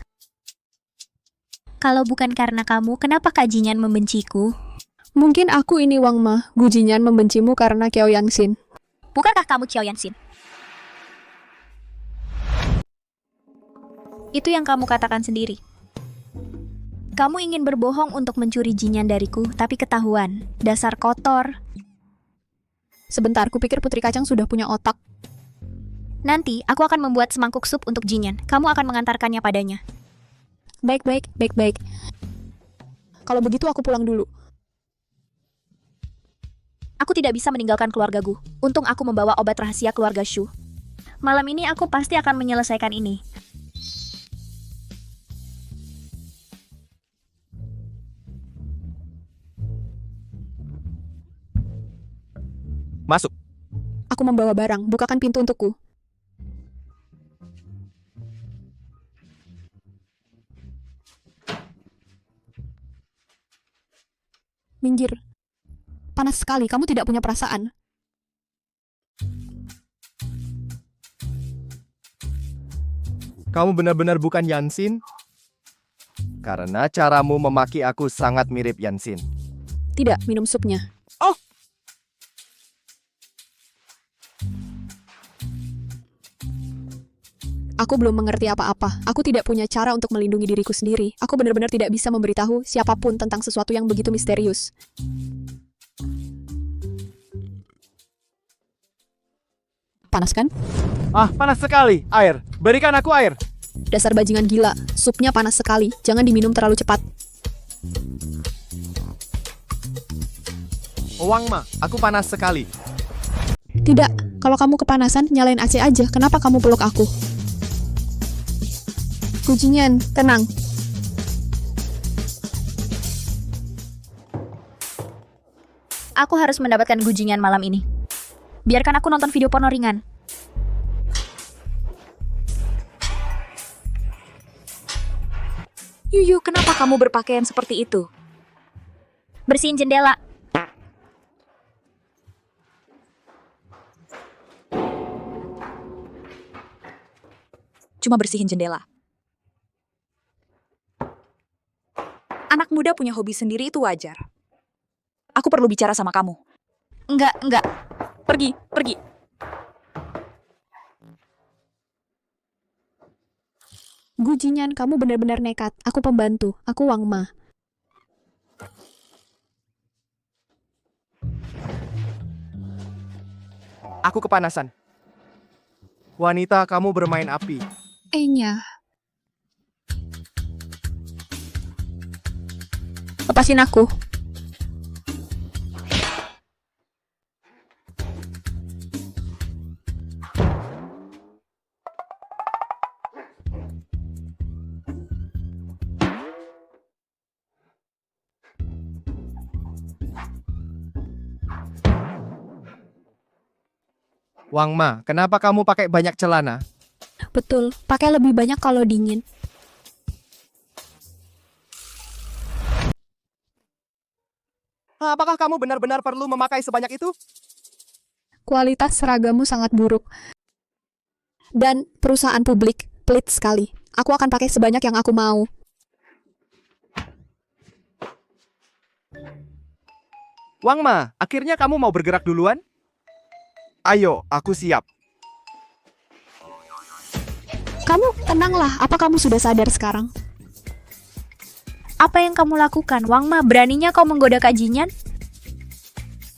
Speaker 2: Kalau bukan karena kamu, kenapa Kak Jinyan membenciku?
Speaker 1: Mungkin aku ini Wang Ma. Gu Jinyan membencimu karena Kiao Yanxin.
Speaker 2: Bukankah kamu Qiao Yanxin? Itu yang kamu katakan sendiri. Kamu ingin berbohong untuk mencuri Jinyan dariku, tapi ketahuan. Dasar kotor.
Speaker 1: Sebentar, kupikir Putri Kacang sudah punya otak.
Speaker 2: Nanti, aku akan membuat semangkuk sup untuk Jinyan. Kamu akan mengantarkannya padanya.
Speaker 1: Baik. Kalau begitu aku pulang dulu.
Speaker 2: Aku tidak bisa meninggalkan keluargaku. Untung aku membawa obat rahasia keluarga Shu. Malam ini aku pasti akan menyelesaikan ini.
Speaker 3: Masuk.
Speaker 1: Aku membawa barang. Bukakan pintu untukku. Minggir. Panas sekali, kamu tidak punya perasaan.
Speaker 3: Kamu benar-benar bukan Yanxin? Karena caramu memaki aku sangat mirip Yanxin.
Speaker 1: Tidak, minum supnya.
Speaker 3: Oh!
Speaker 1: Aku belum mengerti apa-apa. Aku tidak punya cara untuk melindungi diriku sendiri. Aku benar-benar tidak bisa memberitahu siapapun tentang sesuatu yang begitu misterius. Panas kan?
Speaker 3: Ah, panas sekali. Air. Berikan aku air.
Speaker 1: Dasar bajingan gila. Supnya panas sekali. Jangan diminum terlalu cepat.
Speaker 3: Wang Ma, aku panas sekali.
Speaker 1: Tidak, kalau kamu kepanasan, nyalain AC aja. Kenapa kamu peluk aku? Gu Jinyan, tenang.
Speaker 2: Aku harus mendapatkan Gu Jinyan malam ini. Biarkan aku nonton video porno ringan.
Speaker 5: Yuyu, kenapa kamu berpakaian seperti itu?
Speaker 2: Bersihin jendela.
Speaker 5: Cuma bersihin jendela. Anak muda punya hobi sendiri itu wajar. Aku perlu bicara sama kamu.
Speaker 2: Enggak.
Speaker 5: Pergi.
Speaker 1: Gu Jinyan, kamu benar-benar nekat. Aku pembantu. Aku Wang Ma.
Speaker 3: Aku kepanasan. Wanita, kamu bermain api.
Speaker 1: Enya. Lepasin aku.
Speaker 3: Wang Ma, kenapa kamu pakai banyak celana?
Speaker 1: Betul, pakai lebih banyak kalau dingin.
Speaker 3: Apakah kamu benar-benar perlu memakai sebanyak itu?
Speaker 1: Kualitas seragammu sangat buruk. Dan perusahaan publik, pelit sekali. Aku akan pakai sebanyak yang aku mau.
Speaker 3: Wang Ma, akhirnya kamu mau bergerak duluan? Ayo, aku siap.
Speaker 1: Kamu tenanglah, apa kamu sudah sadar sekarang?
Speaker 2: Apa yang kamu lakukan, Wang Ma? Beraninya kau menggoda Kak Jinyan?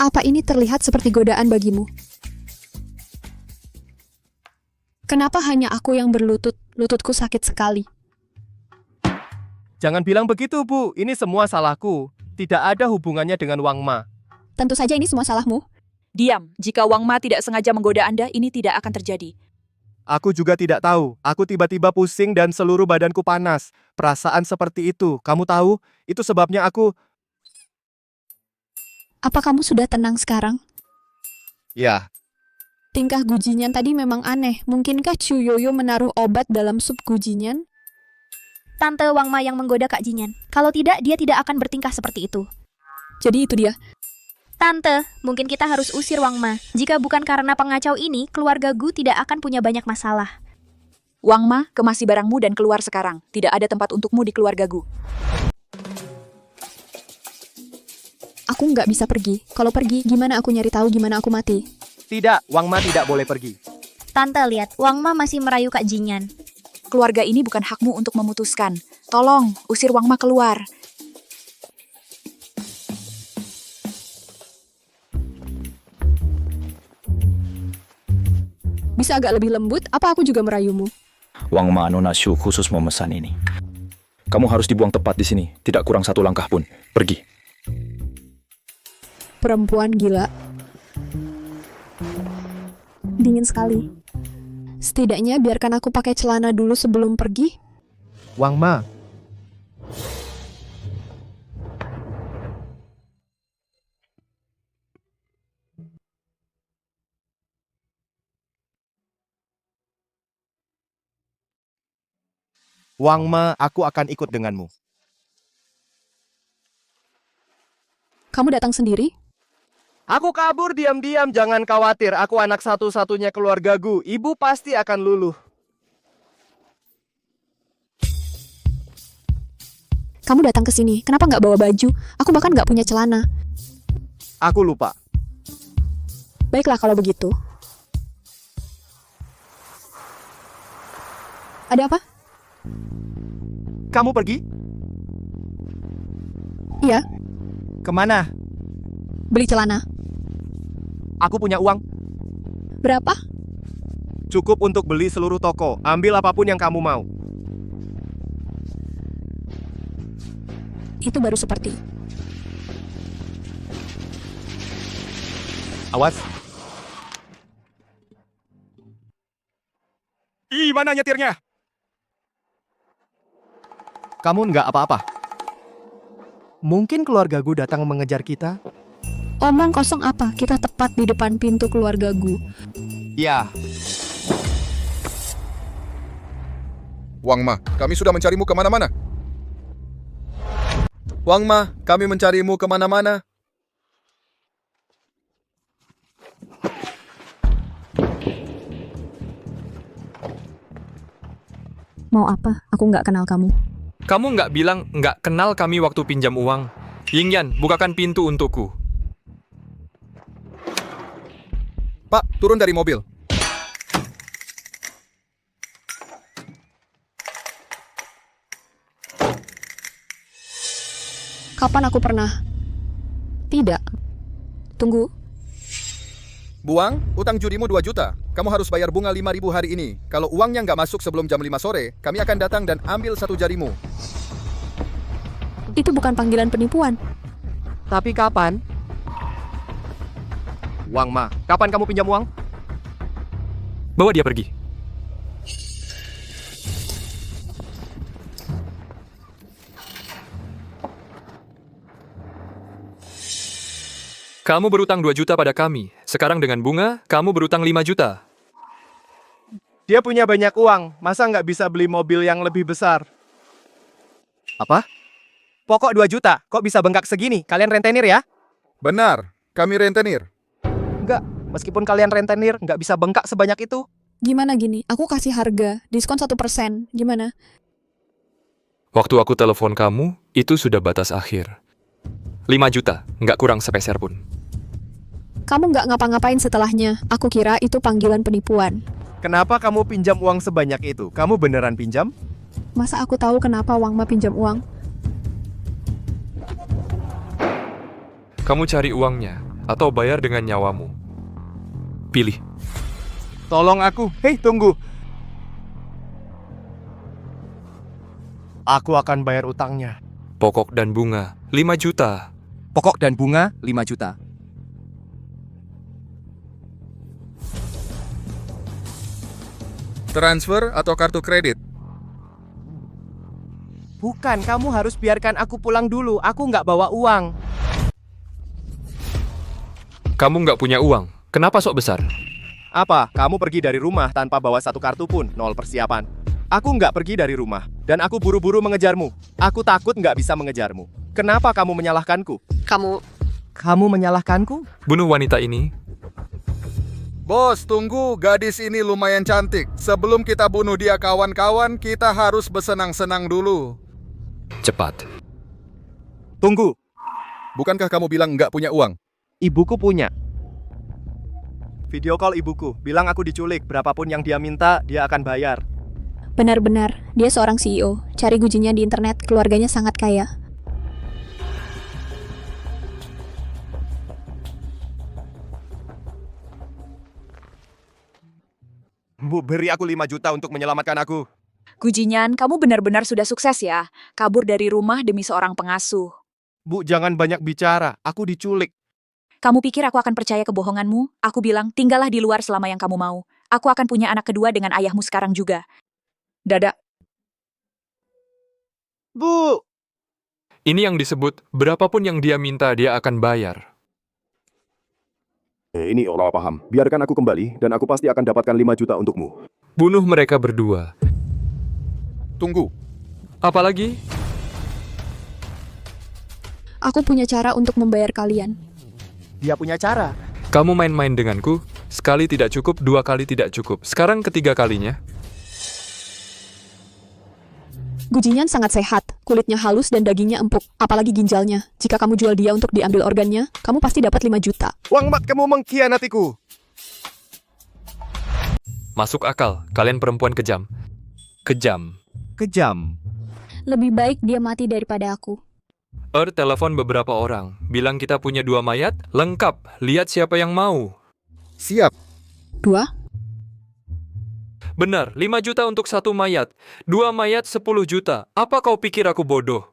Speaker 1: Apa ini terlihat seperti godaan bagimu? Kenapa hanya aku yang berlutut? Lututku sakit sekali.
Speaker 3: Jangan bilang begitu, Bu. Ini semua salahku. Tidak ada hubungannya dengan Wang Ma.
Speaker 1: Tentu saja ini semua salahmu.
Speaker 5: Diam, jika Wang Ma tidak sengaja menggoda Anda, ini tidak akan terjadi.
Speaker 3: Aku juga tidak tahu. Aku tiba-tiba pusing dan seluruh badanku panas. Perasaan seperti itu, kamu tahu? Itu sebabnya aku...
Speaker 1: Apa kamu sudah tenang sekarang?
Speaker 3: Ya,
Speaker 1: Tingkah Gujinyan tadi memang aneh. Mungkinkah Chu Yoyo menaruh obat dalam sup Gujinyan?
Speaker 2: Tante Wang Ma yang menggoda Kak Jinyan. Kalau tidak, dia tidak akan bertingkah seperti itu.
Speaker 1: Jadi itu dia.
Speaker 2: Tante, mungkin kita harus usir Wang Ma. Jika bukan karena pengacau ini, keluarga Gu tidak akan punya banyak masalah.
Speaker 5: Wang Ma, kemasi barangmu dan keluar sekarang. Tidak ada tempat untukmu di keluarga Gu.
Speaker 1: Aku nggak bisa pergi. Kalau pergi, gimana aku nyari tahu gimana aku mati?
Speaker 3: tidak. Wang Ma tidak boleh pergi.
Speaker 2: Tante lihat, Wang Ma masih merayu Kak Jinyan.
Speaker 5: Keluarga ini bukan hakmu untuk memutuskan. Tolong, usir Wang Ma keluar.
Speaker 1: Bisa agak lebih lembut? Apa aku juga merayumu?
Speaker 11: Wang Ma Nona Shu khusus memesan ini. Kamu harus dibuang tepat di sini, tidak kurang 1 langkah pun. Pergi.
Speaker 1: Perempuan gila. Dingin sekali. Setidaknya biarkan aku pakai celana dulu sebelum pergi.
Speaker 3: Wang Ma, Wang Ma, aku akan ikut denganmu.
Speaker 1: Kamu datang sendiri?
Speaker 3: Aku kabur diam-diam, jangan khawatir. Aku anak satu-satunya keluarga Gu. Ibu pasti akan luluh.
Speaker 1: Kamu datang ke sini. Kenapa nggak bawa baju? Aku bahkan nggak punya celana.
Speaker 3: Aku lupa.
Speaker 1: Baiklah kalau begitu. Ada apa?
Speaker 3: Kamu pergi?
Speaker 1: Iya,
Speaker 3: Kemana?
Speaker 1: beli celana.
Speaker 3: Aku punya uang.
Speaker 1: Berapa?
Speaker 3: Cukup untuk beli seluruh toko. Ambil apapun yang kamu mau.
Speaker 1: Itu baru seperti.
Speaker 3: Awas. Ih, mana nyetirnya? Kamu nggak apa-apa. Mungkin keluarga Gu datang mengejar kita?
Speaker 1: Omong kosong apa? Kita tepat di depan pintu keluarga Gu.
Speaker 3: Ya.
Speaker 6: Wang Ma, kami sudah mencarimu kemana-mana. Wang Ma, kami mencarimu kemana-mana.
Speaker 1: Mau apa? Aku nggak kenal kamu.
Speaker 12: Kamu nggak bilang nggak kenal kami waktu pinjam uang? Yingyan, bukakan pintu untukku.
Speaker 6: Pak, turun dari mobil.
Speaker 1: Kapan aku pernah? Tidak. Tunggu.
Speaker 6: Buang, utang judimu 2 juta.
Speaker 13: kamu harus bayar bunga 5.000 hari ini. Kalau uangnya nggak masuk sebelum jam 5 sore, kami akan datang dan ambil satu jarimu.
Speaker 1: Itu bukan panggilan penipuan.
Speaker 3: Tapi kapan? Wang Ma, kapan kamu pinjam uang?
Speaker 12: Bawa dia pergi. Kamu berutang 2 juta pada kami. Sekarang dengan bunga, kamu berutang 5 juta.
Speaker 3: Dia punya banyak uang, masa nggak bisa beli mobil yang lebih besar? Apa? Pokok 2 juta, kok bisa bengkak segini? Kalian rentenir ya?
Speaker 13: Benar, kami rentenir.
Speaker 3: Enggak, meskipun kalian rentenir, nggak bisa bengkak sebanyak itu.
Speaker 1: Gimana gini? Aku kasih harga, diskon 1%. Gimana?
Speaker 12: Waktu aku telepon kamu, itu sudah batas akhir. 5 juta, nggak kurang sepeser pun.
Speaker 1: Kamu nggak ngapa-ngapain setelahnya. Aku kira itu panggilan penipuan.
Speaker 3: Kenapa kamu pinjam uang sebanyak itu? Kamu beneran pinjam?
Speaker 1: Masa aku tahu kenapa Wang Ma pinjam uang?
Speaker 12: Kamu cari uangnya, atau bayar dengan nyawamu. Pilih.
Speaker 3: Tolong aku. Hei, tunggu. Aku akan bayar utangnya.
Speaker 12: Pokok dan bunga, 5 juta.
Speaker 3: Pokok dan bunga, 5 juta.
Speaker 13: Transfer atau kartu kredit?
Speaker 3: Bukan, kamu harus biarkan aku pulang dulu. Aku nggak bawa uang.
Speaker 12: Kamu nggak punya uang, kenapa sok besar?
Speaker 3: Apa? Kamu pergi dari rumah tanpa bawa satu kartu pun, 0 persiapan. Aku nggak pergi dari rumah, dan aku buru-buru mengejarmu. Aku takut nggak bisa mengejarmu. Kenapa kamu menyalahkanku? Kamu menyalahkanku?
Speaker 12: Bunuh wanita ini.
Speaker 13: Bos, tunggu. Gadis ini lumayan cantik. Sebelum kita bunuh dia kawan-kawan, kita harus bersenang-senang dulu.
Speaker 12: Cepat.
Speaker 3: Tunggu.
Speaker 13: Bukankah kamu bilang nggak punya uang?
Speaker 3: Ibuku punya. Video call ibuku, bilang aku diculik. Berapapun yang dia minta, dia akan bayar.
Speaker 1: Benar-benar, dia seorang CEO. Cari gujinya di internet, keluarganya sangat kaya.
Speaker 3: Bu, beri aku 5 juta untuk menyelamatkan aku.
Speaker 5: Gujinyan, kamu benar-benar sudah sukses ya. Kabur dari rumah demi seorang pengasuh.
Speaker 3: Bu, jangan banyak bicara. Aku diculik.
Speaker 5: Kamu pikir aku akan percaya kebohonganmu? Aku bilang, tinggallah di luar selama yang kamu mau. Aku akan punya anak kedua dengan ayahmu sekarang juga. Dadah.
Speaker 3: Bu!
Speaker 12: Ini yang disebut, berapapun yang dia minta, dia akan bayar.
Speaker 9: Ini Allah paham. Biarkan aku kembali, dan aku pasti akan dapatkan 5 juta untukmu.
Speaker 12: Bunuh mereka berdua.
Speaker 13: Tunggu.
Speaker 12: Apalagi?
Speaker 1: Aku punya cara untuk membayar kalian.
Speaker 3: Dia punya cara.
Speaker 12: Kamu main-main denganku, sekali tidak cukup, 2 kali tidak cukup. Sekarang ketiga kalinya.
Speaker 1: Gujinyan sangat sehat, kulitnya halus dan dagingnya empuk, apalagi ginjalnya. Jika kamu jual dia untuk diambil organnya, kamu pasti dapat 5 juta.
Speaker 3: Wang Mat, kamu mengkhianatiku.
Speaker 12: Masuk akal, kalian perempuan kejam. Kejam.
Speaker 3: Kejam.
Speaker 1: Lebih baik dia mati daripada aku.
Speaker 12: Telepon beberapa orang, bilang kita punya 2 mayat, lengkap, lihat siapa yang mau.
Speaker 13: Siap.
Speaker 1: 2?
Speaker 12: Benar, 5 juta untuk 1 mayat. 2 mayat 10 juta. Apa kau pikir aku bodoh?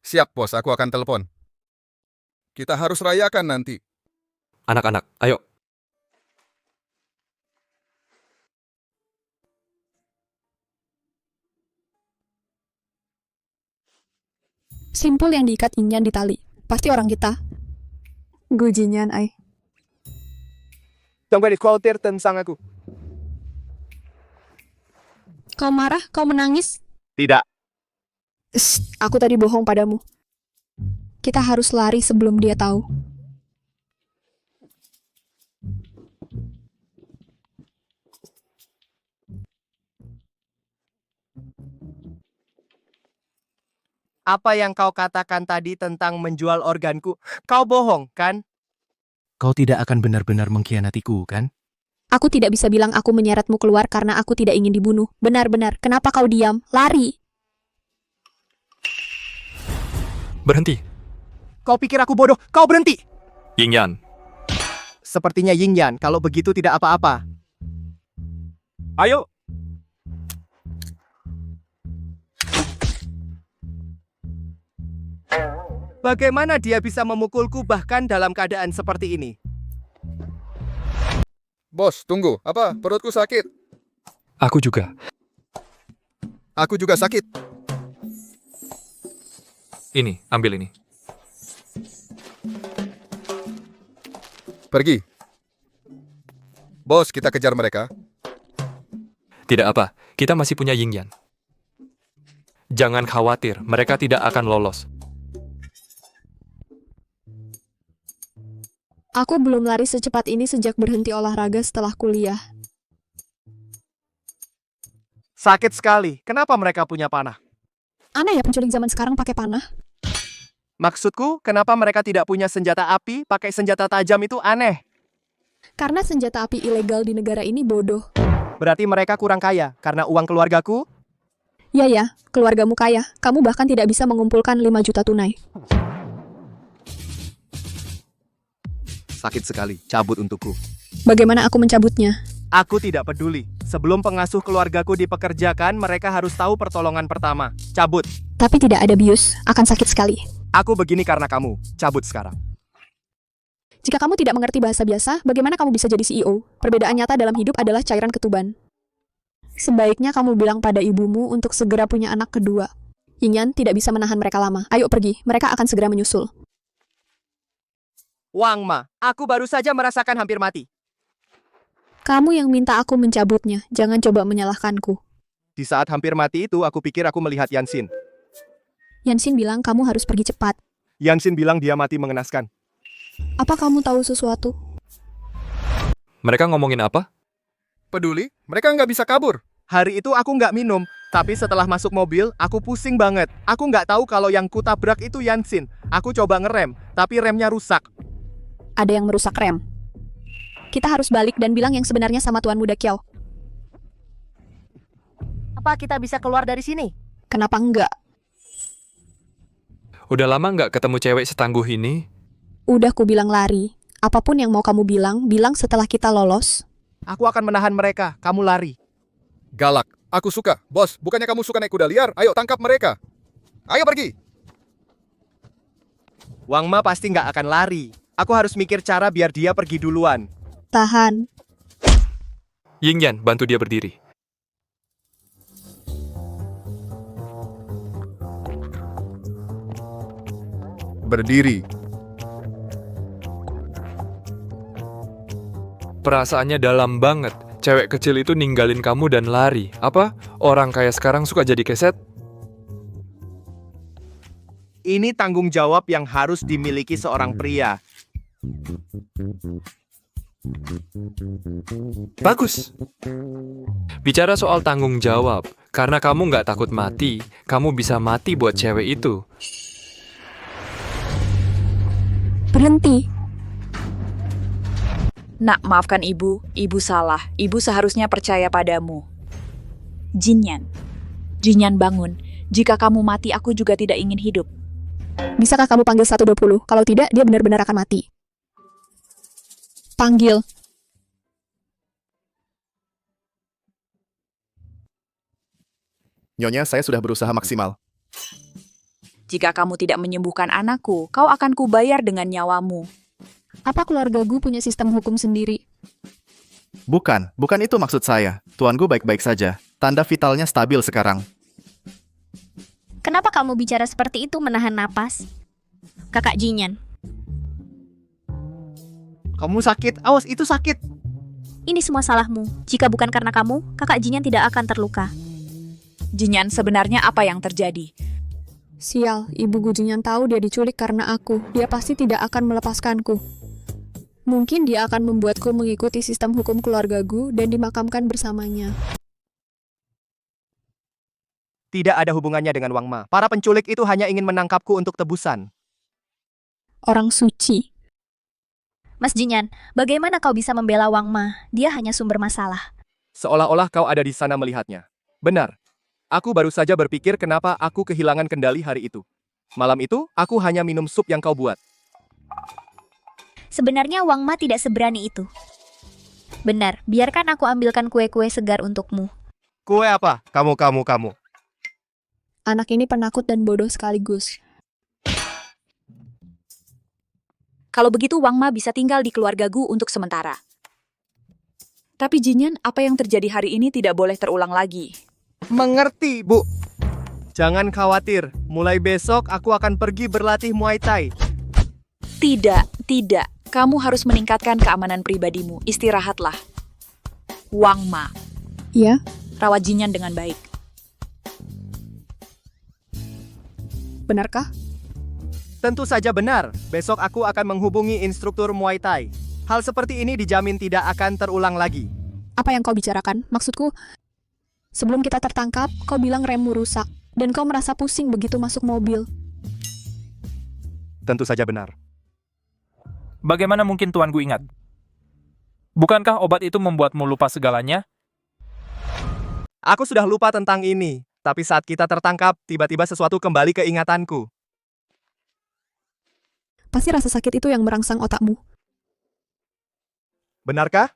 Speaker 13: Siap, bos. Aku akan telepon. Kita harus rayakan nanti.
Speaker 12: Anak-anak, ayo.
Speaker 1: Simpul yang diikat Inyan di tali. Pasti orang kita. Gujinyan, ay.
Speaker 3: Jangan khawatir tentang aku.
Speaker 1: Kau marah? Kau menangis?
Speaker 3: Tidak.
Speaker 1: Aku tadi bohong padamu. Kita harus lari sebelum dia tahu.
Speaker 3: Apa yang kau katakan tadi tentang menjual organku? Kau bohong, kan?
Speaker 8: Kau tidak akan benar-benar mengkhianatiku, kan?
Speaker 1: Aku tidak bisa bilang aku menyeretmu keluar karena aku tidak ingin dibunuh. Benar-benar, kenapa kau diam? Lari!
Speaker 12: Berhenti.
Speaker 3: Kau pikir aku bodoh? Kau berhenti!
Speaker 12: Yingyan.
Speaker 3: Sepertinya Yingyan, kalau begitu tidak apa-apa.
Speaker 6: Ayo,
Speaker 3: Bagaimana dia bisa memukulku bahkan dalam keadaan seperti ini?
Speaker 13: Bos, tunggu. Apa? Perutku sakit.
Speaker 12: Aku juga.
Speaker 13: Aku juga sakit.
Speaker 12: Ini, ambil ini.
Speaker 13: Pergi. Bos, kita kejar mereka.
Speaker 12: Tidak apa, kita masih punya Yingyan. Jangan khawatir, mereka tidak akan lolos.
Speaker 1: Aku belum lari secepat ini sejak berhenti olahraga setelah kuliah.
Speaker 3: Sakit sekali. Kenapa mereka punya panah?
Speaker 1: Aneh ya penculik zaman sekarang pakai panah.
Speaker 3: Maksudku, kenapa mereka tidak punya senjata api, pakai senjata tajam itu aneh.
Speaker 1: Karena senjata api ilegal di negara ini bodoh.
Speaker 3: Berarti mereka kurang kaya, karena uang keluargaku?
Speaker 1: Ya, keluargamu kaya. Kamu bahkan tidak bisa mengumpulkan 5 juta tunai.
Speaker 3: Sakit sekali, cabut untukku.
Speaker 1: Bagaimana aku mencabutnya?
Speaker 3: Aku tidak peduli. Sebelum pengasuh keluargaku dipekerjakan, mereka harus tahu pertolongan pertama. Cabut.
Speaker 1: Tapi tidak ada bius, akan sakit sekali.
Speaker 3: Aku begini karena kamu. Cabut sekarang.
Speaker 1: Jika kamu tidak mengerti bahasa biasa, bagaimana kamu bisa jadi CEO? Perbedaan nyata dalam hidup adalah cairan ketuban. Sebaiknya kamu bilang pada ibumu untuk segera punya anak kedua. Yingyan tidak bisa menahan mereka lama. Ayo pergi, mereka akan segera menyusul.
Speaker 3: Wang Ma, aku baru saja merasakan hampir mati.
Speaker 1: Kamu yang minta aku mencabutnya, jangan coba menyalahkanku.
Speaker 3: Di saat hampir mati itu, aku pikir aku melihat Yansin.
Speaker 1: Yansin bilang kamu harus pergi cepat.
Speaker 3: Yansin bilang dia mati mengenaskan.
Speaker 1: Apa kamu tahu sesuatu?
Speaker 12: Mereka ngomongin apa?
Speaker 13: Peduli? Mereka nggak bisa kabur.
Speaker 3: Hari itu aku nggak minum, tapi setelah masuk mobil, aku pusing banget. Aku nggak tahu kalau yang kutabrak itu Yansin. Aku coba ngerem, tapi remnya rusak.
Speaker 1: Ada yang merusak rem. Kita harus balik dan bilang yang sebenarnya sama Tuan Muda Kiao.
Speaker 2: Apa kita bisa keluar dari sini?
Speaker 1: Kenapa enggak?
Speaker 12: Udah lama nggak ketemu cewek setangguh ini?
Speaker 1: Udah ku bilang lari. Apapun yang mau kamu bilang, bilang setelah kita lolos.
Speaker 3: Aku akan menahan mereka, kamu lari.
Speaker 13: Galak. Aku suka. Bos, bukannya kamu suka naik kuda liar? Ayo tangkap mereka. Ayo pergi.
Speaker 3: Wang Ma pasti nggak akan lari. Aku harus mikir cara biar dia pergi duluan.
Speaker 1: Tahan.
Speaker 12: Yingyan, bantu dia berdiri.
Speaker 13: Berdiri.
Speaker 12: Perasaannya dalam banget. Cewek kecil itu ninggalin kamu dan lari. Apa? Orang kaya sekarang suka jadi keset?
Speaker 3: Ini tanggung jawab yang harus dimiliki seorang pria.
Speaker 12: Bagus. Bicara soal tanggung jawab, karena kamu nggak takut mati, kamu bisa mati buat cewek itu.
Speaker 1: Berhenti.
Speaker 5: Nak, maafkan ibu. Ibu salah. Ibu seharusnya percaya padamu. Jinyan. Jinyan bangun. Jika kamu mati, aku juga tidak ingin hidup.
Speaker 1: Bisakah kamu panggil 120? Kalau tidak, dia benar-benar akan mati. Panggil.
Speaker 9: Nyonya, saya sudah berusaha maksimal.
Speaker 5: Jika kamu tidak menyembuhkan anakku, kau akan kubayar dengan nyawamu.
Speaker 1: Apa keluarga Gu punya sistem hukum sendiri?
Speaker 9: Bukan itu maksud saya. Tuan Gu baik-baik saja. Tanda vitalnya stabil sekarang.
Speaker 2: Kenapa kamu bicara seperti itu menahan napas? Kakak Jinyan,
Speaker 3: Kamu sakit, awas itu sakit.
Speaker 2: ini semua salahmu. Jika bukan karena kamu, kakak Jinyan tidak akan terluka.
Speaker 5: Jinyan, sebenarnya apa yang terjadi?
Speaker 1: Sial, ibu Gu Jinyan tahu dia diculik karena aku. Dia pasti tidak akan melepaskanku. Mungkin dia akan membuatku mengikuti sistem hukum keluarga Gu dan dimakamkan bersamanya.
Speaker 3: Tidak ada hubungannya dengan Wang Ma. Para penculik itu hanya ingin menangkapku untuk tebusan.
Speaker 1: Orang suci.
Speaker 2: Mas Jinyan, bagaimana kau bisa membela Wang Ma? Dia hanya sumber masalah.
Speaker 3: Seolah-olah kau ada di sana melihatnya. Benar. Aku baru saja berpikir kenapa aku kehilangan kendali hari itu. Malam itu, aku hanya minum sup yang kau buat.
Speaker 2: Sebenarnya Wang Ma tidak seberani itu. Benar, biarkan aku ambilkan kue-kue segar untukmu.
Speaker 3: Kue apa? Kamu.
Speaker 1: Anak ini penakut dan bodoh sekaligus.
Speaker 5: Kalau begitu Wang Ma bisa tinggal di keluarga Gu untuk sementara. Tapi Jinyan, apa yang terjadi hari ini tidak boleh terulang lagi.
Speaker 3: Mengerti, Bu. Jangan khawatir, mulai besok aku akan pergi berlatih Muay Thai.
Speaker 5: Tidak. Kamu harus meningkatkan keamanan pribadimu. Istirahatlah. Wang Ma,
Speaker 1: Iya?
Speaker 5: rawat Jinyan dengan baik.
Speaker 1: Benarkah?
Speaker 3: Tentu saja benar. Besok aku akan menghubungi instruktur Muay Thai. Hal seperti ini dijamin tidak akan terulang lagi.
Speaker 1: Apa yang kau bicarakan? Maksudku, sebelum kita tertangkap, kau bilang remmu rusak. Dan kau merasa pusing begitu masuk mobil.
Speaker 3: Tentu saja benar.
Speaker 4: Bagaimana mungkin Tuan Gu ingat? Bukankah obat itu membuatmu lupa segalanya?
Speaker 3: Aku sudah lupa tentang ini. Tapi saat kita tertangkap, tiba-tiba sesuatu kembali ke ingatanku.
Speaker 1: Pasti rasa sakit itu yang merangsang otakmu.
Speaker 3: Benarkah?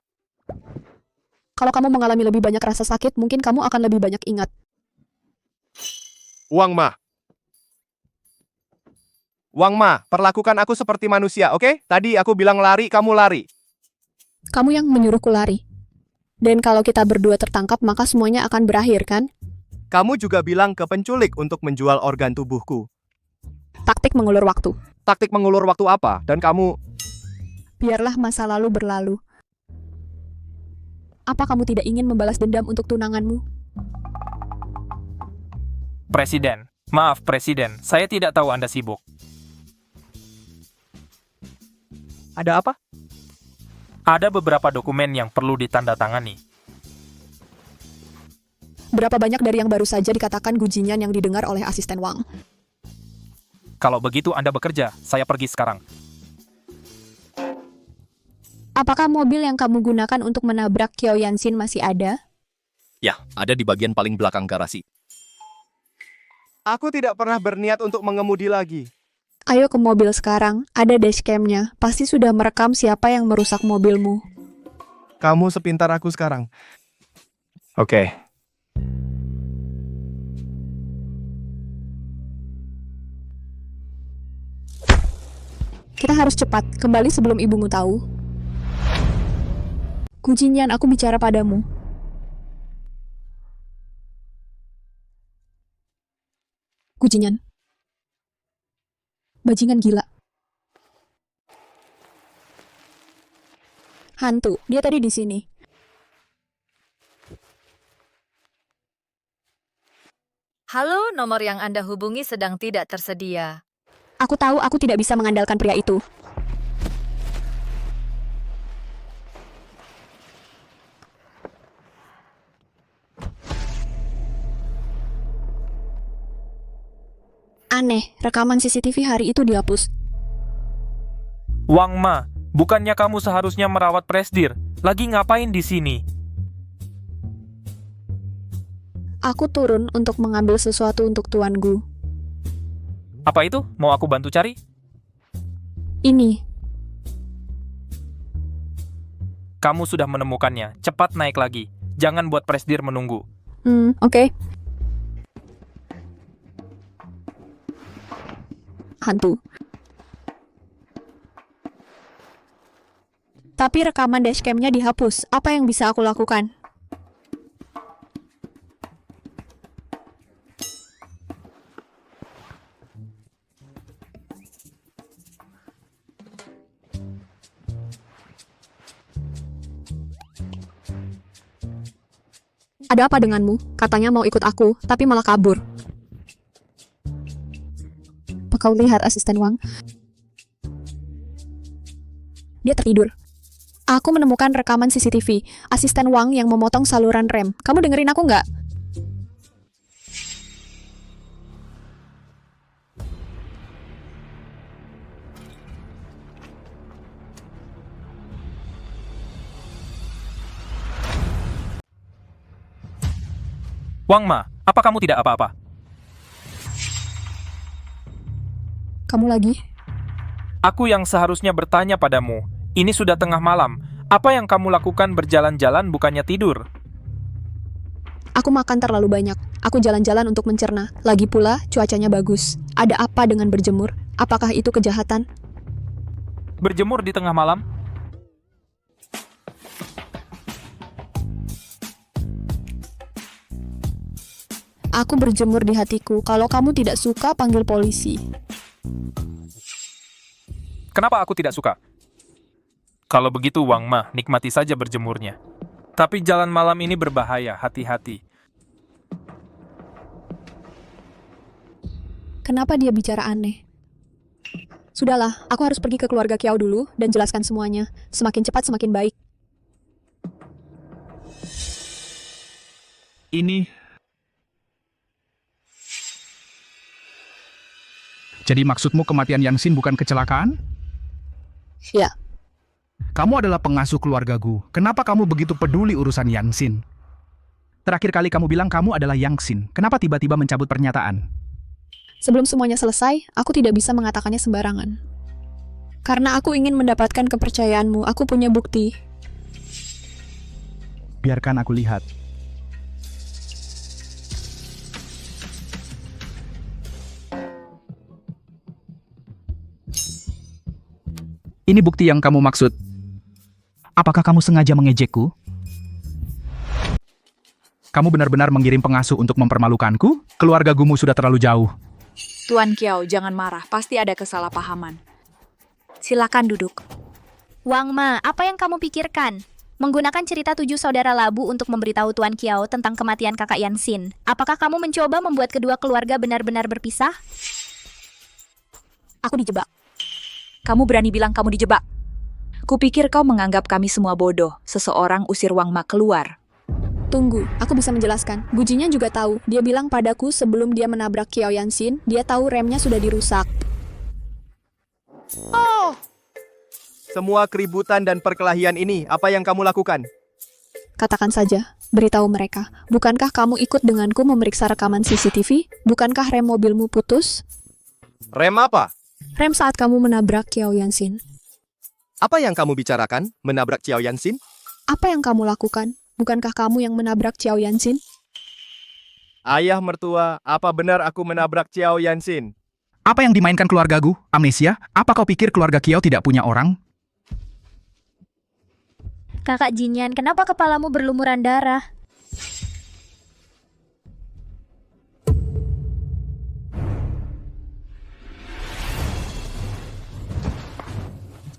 Speaker 1: Kalau kamu mengalami lebih banyak rasa sakit, mungkin kamu akan lebih banyak ingat.
Speaker 3: Wang Ma, perlakukan aku seperti manusia, oke? Tadi aku bilang lari, kamu lari.
Speaker 1: Kamu yang menyuruhku lari. Dan kalau kita berdua tertangkap, maka semuanya akan berakhir, kan?
Speaker 3: Kamu juga bilang ke penculik untuk menjual organ tubuhku.
Speaker 1: Taktik mengulur waktu.
Speaker 3: Taktik mengulur waktu apa? Dan kamu...
Speaker 1: Biarlah masa lalu berlalu. Apa kamu tidak ingin membalas dendam untuk tunanganmu?
Speaker 4: Presiden, maaf Presiden, saya tidak tahu Anda sibuk.
Speaker 3: Ada apa?
Speaker 4: Ada beberapa dokumen yang perlu ditandatangani.
Speaker 1: Berapa banyak dari yang baru saja dikatakan Gu Jinyan yang didengar oleh asisten Wang?
Speaker 4: Kalau begitu Anda bekerja, saya pergi sekarang.
Speaker 1: Apakah mobil yang kamu gunakan untuk menabrak Qiao Yanxin masih ada?
Speaker 11: Ya, ada di bagian paling belakang garasi.
Speaker 3: Aku tidak pernah berniat untuk mengemudi lagi.
Speaker 1: Ayo ke mobil sekarang, ada dashcam-nya. Pasti sudah merekam siapa yang merusak mobilmu.
Speaker 3: Kamu sepintar aku sekarang. Oke.
Speaker 1: Kita harus cepat, kembali sebelum ibumu tahu. Gu Jinyan, aku bicara padamu. Gu Jinyan. Bajingan gila. Hantu, dia tadi di sini.
Speaker 14: Halo, nomor yang Anda hubungi sedang tidak tersedia.
Speaker 1: Aku tahu aku tidak bisa mengandalkan pria itu. Aneh, rekaman CCTV hari itu dihapus.
Speaker 4: Wang Ma, bukannya kamu seharusnya merawat Presdir? Lagi ngapain di sini?
Speaker 1: Aku turun untuk mengambil sesuatu untuk Tuan Gu.
Speaker 4: Apa itu? Mau aku bantu cari?
Speaker 1: Ini.
Speaker 4: Kamu sudah menemukannya. Cepat naik lagi. Jangan buat Presdir menunggu.
Speaker 1: Oke. Hantu. Tapi rekaman dashcam-nya dihapus. Apa yang bisa aku lakukan? Ada apa denganmu? Katanya mau ikut aku, tapi malah kabur. Apa kau lihat asisten Wang? Dia tertidur. Aku menemukan rekaman CCTV, asisten Wang yang memotong saluran rem. Kamu dengerin aku nggak?
Speaker 4: Wang Ma, apa kamu tidak apa-apa?
Speaker 1: Kamu lagi?
Speaker 4: Aku yang seharusnya bertanya padamu. Ini sudah tengah malam. Apa yang kamu lakukan berjalan-jalan bukannya tidur?
Speaker 1: Aku makan terlalu banyak. Aku jalan-jalan untuk mencerna. Lagi pula, cuacanya bagus. Ada apa dengan berjemur? Apakah itu kejahatan?
Speaker 4: Berjemur di tengah malam?
Speaker 1: Aku berjemur di hatiku. Kalau kamu tidak suka, panggil polisi.
Speaker 4: Kenapa aku tidak suka? Kalau begitu, Wang Ma, nikmati saja berjemurnya. Tapi jalan malam ini berbahaya, hati-hati.
Speaker 1: Kenapa dia bicara aneh? Sudahlah, aku harus pergi ke keluarga Kiao dulu dan jelaskan semuanya. Semakin cepat semakin baik.
Speaker 8: Ini... Jadi maksudmu kematian Yang Xin bukan kecelakaan?
Speaker 1: Ya.
Speaker 8: Kamu adalah pengasuh keluarga Gu. Kenapa kamu begitu peduli urusan Yang Xin? Terakhir kali kamu bilang kamu adalah Yang Xin. Kenapa tiba-tiba mencabut pernyataan?
Speaker 1: Sebelum semuanya selesai, aku tidak bisa mengatakannya sembarangan. Karena aku ingin mendapatkan kepercayaanmu, aku punya bukti.
Speaker 8: Biarkan aku lihat. Ini bukti yang kamu maksud. Apakah kamu sengaja mengejekku? Kamu benar-benar mengirim pengasuh untuk mempermalukanku? Keluarga Gumu sudah terlalu jauh.
Speaker 5: Tuan Kiao, jangan marah. Pasti ada kesalahpahaman. Silakan duduk.
Speaker 2: Wang Ma, apa yang kamu pikirkan? Menggunakan cerita 7 saudara labu untuk memberitahu Tuan Kiao tentang kematian kakak Yan Xin. Apakah kamu mencoba membuat kedua keluarga benar-benar berpisah?
Speaker 1: Aku dijebak.
Speaker 5: Kamu berani bilang kamu dijebak? Kupikir kau menganggap kami semua bodoh. Seseorang usir Wang Ma keluar.
Speaker 1: Tunggu, aku bisa menjelaskan. Gujinya juga tahu. Dia bilang padaku sebelum dia menabrak Kiao Yan Xin, dia tahu remnya sudah dirusak.
Speaker 3: Oh! Semua keributan dan perkelahian ini, apa yang kamu lakukan?
Speaker 1: Katakan saja, beritahu mereka. Bukankah kamu ikut denganku memeriksa rekaman CCTV? Bukankah rem mobilmu putus?
Speaker 3: Rem apa?
Speaker 1: Rem saat kamu menabrak Kiao Yan Xin.
Speaker 3: Apa yang kamu bicarakan? Menabrak Kiao Yan Xin?
Speaker 1: Apa yang kamu lakukan? Bukankah kamu yang menabrak Kiao Yan Xin?
Speaker 3: Ayah mertua, apa benar aku menabrak Kiao Yan Xin?
Speaker 8: Apa yang dimainkan keluarga Gu? Amnesia? Apa kau pikir keluarga Kiao tidak punya orang?
Speaker 2: Kakak Jinyan, kenapa kepalamu berlumuran darah?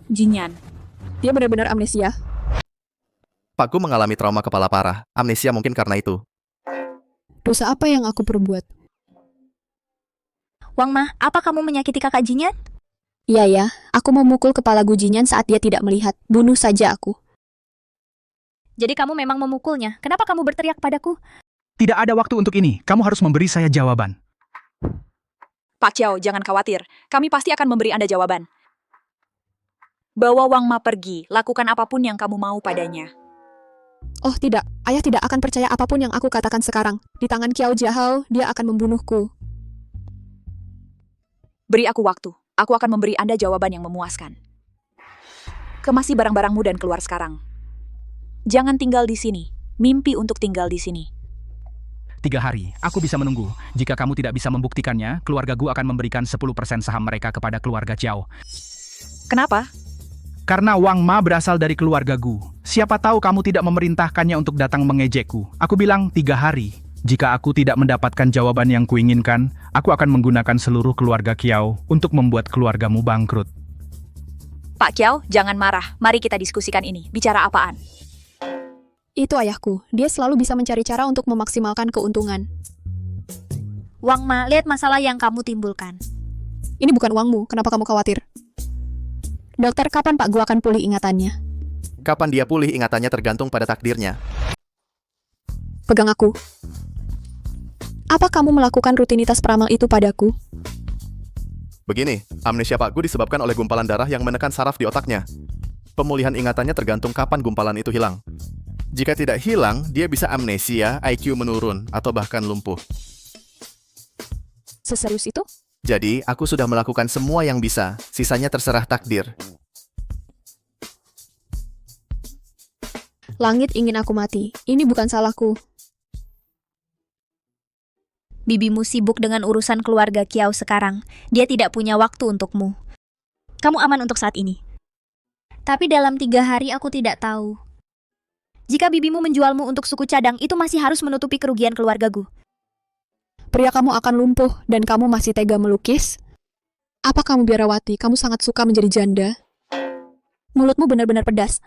Speaker 5: Jinyan.
Speaker 1: Dia benar-benar amnesia.
Speaker 9: Pak Gu mengalami trauma kepala parah. Amnesia mungkin karena itu.
Speaker 1: Dosa apa yang aku perbuat?
Speaker 2: Wang Ma, apa kamu menyakiti kakak Jinyan?
Speaker 1: Iya ya, aku memukul kepala Gu Jinyan saat dia tidak melihat. Bunuh saja aku.
Speaker 2: Jadi kamu memang memukulnya. Kenapa kamu berteriak padaku?
Speaker 8: Tidak ada waktu untuk ini. Kamu harus memberi saya jawaban.
Speaker 5: Pak Kiao, jangan khawatir. Kami pasti akan memberi Anda jawaban. Bawa Wang Ma pergi. Lakukan apapun yang kamu mau padanya.
Speaker 1: Oh tidak, ayah tidak akan percaya apapun yang aku katakan sekarang. Di tangan Kiao Jiahao, dia akan membunuhku.
Speaker 5: Beri aku waktu. Aku akan memberi Anda jawaban yang memuaskan. Kemasi barang-barangmu dan keluar sekarang. Jangan tinggal di sini. Mimpi untuk tinggal di sini.
Speaker 8: 3 hari, aku bisa menunggu. Jika kamu tidak bisa membuktikannya, keluarga Gu akan memberikan 10% saham mereka kepada keluarga Chiao.
Speaker 5: Kenapa?
Speaker 8: Karena Wang Ma berasal dari keluarga Gu. Siapa tahu kamu tidak memerintahkannya untuk datang mengejekku. Aku bilang 3 hari. Jika aku tidak mendapatkan jawaban yang kuinginkan, aku akan menggunakan seluruh keluarga Kiao untuk membuat keluargamu bangkrut.
Speaker 5: Pak Kiao, jangan marah. Mari kita diskusikan ini. Bicara apaan?
Speaker 1: Itu ayahku. Dia selalu bisa mencari cara untuk memaksimalkan keuntungan.
Speaker 2: Wang Ma, lihat masalah yang kamu timbulkan.
Speaker 1: Ini bukan uangmu. Kenapa kamu khawatir? Dokter, kapan Pak Gu akan pulih ingatannya?
Speaker 9: Kapan dia pulih ingatannya tergantung pada takdirnya.
Speaker 1: Pegang aku. Apa kamu melakukan rutinitas peramal itu padaku?
Speaker 9: Begini, amnesia Pak Gu disebabkan oleh gumpalan darah yang menekan saraf di otaknya. Pemulihan ingatannya tergantung kapan gumpalan itu hilang. Jika tidak hilang, dia bisa amnesia, IQ menurun, atau bahkan lumpuh.
Speaker 1: Seserius itu?
Speaker 9: Jadi, aku sudah melakukan semua yang bisa. Sisanya terserah takdir.
Speaker 1: Langit ingin aku mati. Ini bukan salahku.
Speaker 2: Bibimu sibuk dengan urusan keluarga Kiao sekarang. Dia tidak punya waktu untukmu. Kamu aman untuk saat ini. Tapi dalam 3 hari aku tidak tahu. Jika bibimu menjualmu untuk suku cadang, itu masih harus menutupi kerugian keluargaku.
Speaker 1: Pria kamu akan lumpuh dan kamu masih tega melukis? Apa kamu biarawati? Kamu sangat suka menjadi janda? Mulutmu benar-benar pedas.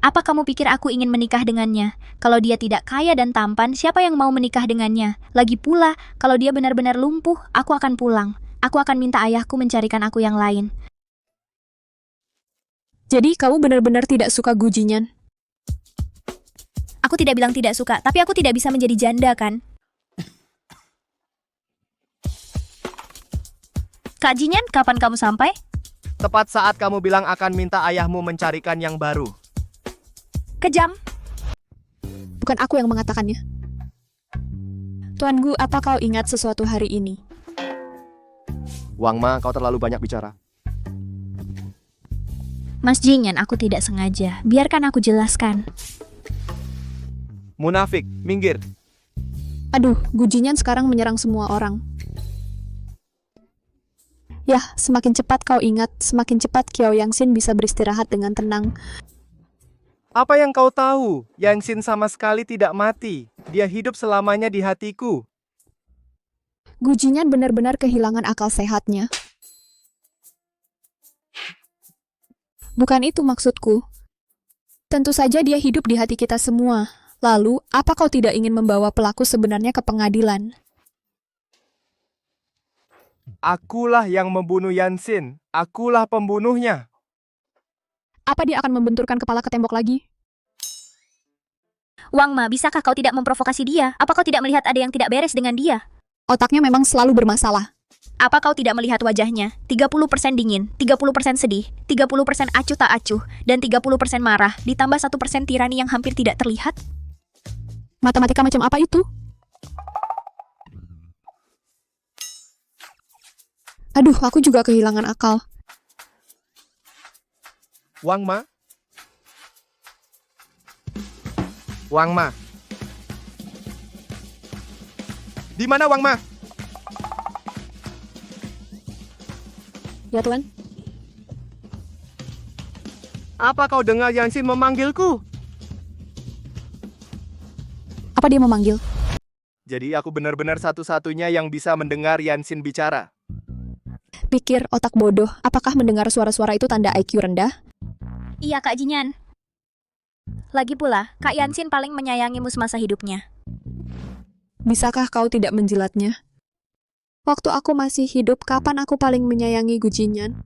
Speaker 2: Apa kamu pikir aku ingin menikah dengannya? Kalau dia tidak kaya dan tampan, siapa yang mau menikah dengannya? Lagi pula, kalau dia benar-benar lumpuh, aku akan pulang. Aku akan minta ayahku mencarikan aku yang lain.
Speaker 1: Jadi kamu benar-benar tidak suka Gu Jinyan?
Speaker 2: Aku tidak bilang tidak suka, tapi aku tidak bisa menjadi janda, kan? Kak Jinyan, kapan kamu sampai?
Speaker 3: Tepat saat kamu bilang akan minta ayahmu mencarikan yang baru.
Speaker 2: Kejam.
Speaker 1: Bukan aku yang mengatakannya. Tuan Gu, apa kau ingat sesuatu hari ini?
Speaker 3: Wang Ma, kau terlalu banyak bicara.
Speaker 2: Mas Jinyan, aku tidak sengaja. Biarkan aku jelaskan.
Speaker 3: Munafik, minggir.
Speaker 1: Aduh, Gu Jinyan sekarang menyerang semua orang. Yah, semakin cepat kau ingat, semakin cepat Kiao Yangxin bisa beristirahat dengan tenang.
Speaker 3: Apa yang kau tahu? Yangxin sama sekali tidak mati. Dia hidup selamanya di hatiku.
Speaker 1: Gu Jinyan benar-benar kehilangan akal sehatnya. Bukan itu maksudku. Tentu saja dia hidup di hati kita semua. Lalu, apa kau tidak ingin membawa pelaku sebenarnya ke pengadilan?
Speaker 3: Akulah yang membunuh Yangxin. Akulah pembunuhnya.
Speaker 1: Apa dia akan membenturkan kepala ke tembok lagi?
Speaker 2: Wang Ma, bisakah kau tidak memprovokasi dia? Apa kau tidak melihat ada yang tidak beres dengan dia?
Speaker 1: Otaknya memang selalu bermasalah.
Speaker 2: Apa kau tidak melihat wajahnya? 30% dingin, 30% sedih, 30% acuh tak acuh, dan 30% marah, ditambah 1% tirani yang hampir tidak terlihat?
Speaker 1: Matematika macam apa itu? Aduh, aku juga kehilangan akal.
Speaker 3: Wang Ma? Wang Ma? Di mana Wang Ma?
Speaker 1: Ya Tuan.
Speaker 3: Apa kau dengar Yangxin memanggilku?
Speaker 1: Apa dia memanggil?
Speaker 3: Jadi aku benar-benar satu-satunya yang bisa mendengar Yangxin bicara.
Speaker 1: Pikir otak bodoh, apakah mendengar suara-suara itu tanda IQ rendah?
Speaker 2: Iya, Kak Jinyan. Lagi pula, Kak Yangxin paling menyayangimu semasa hidupnya.
Speaker 1: Bisakah kau tidak menjilatnya? Waktu aku masih hidup, kapan aku paling menyayangi Gu Jinyan?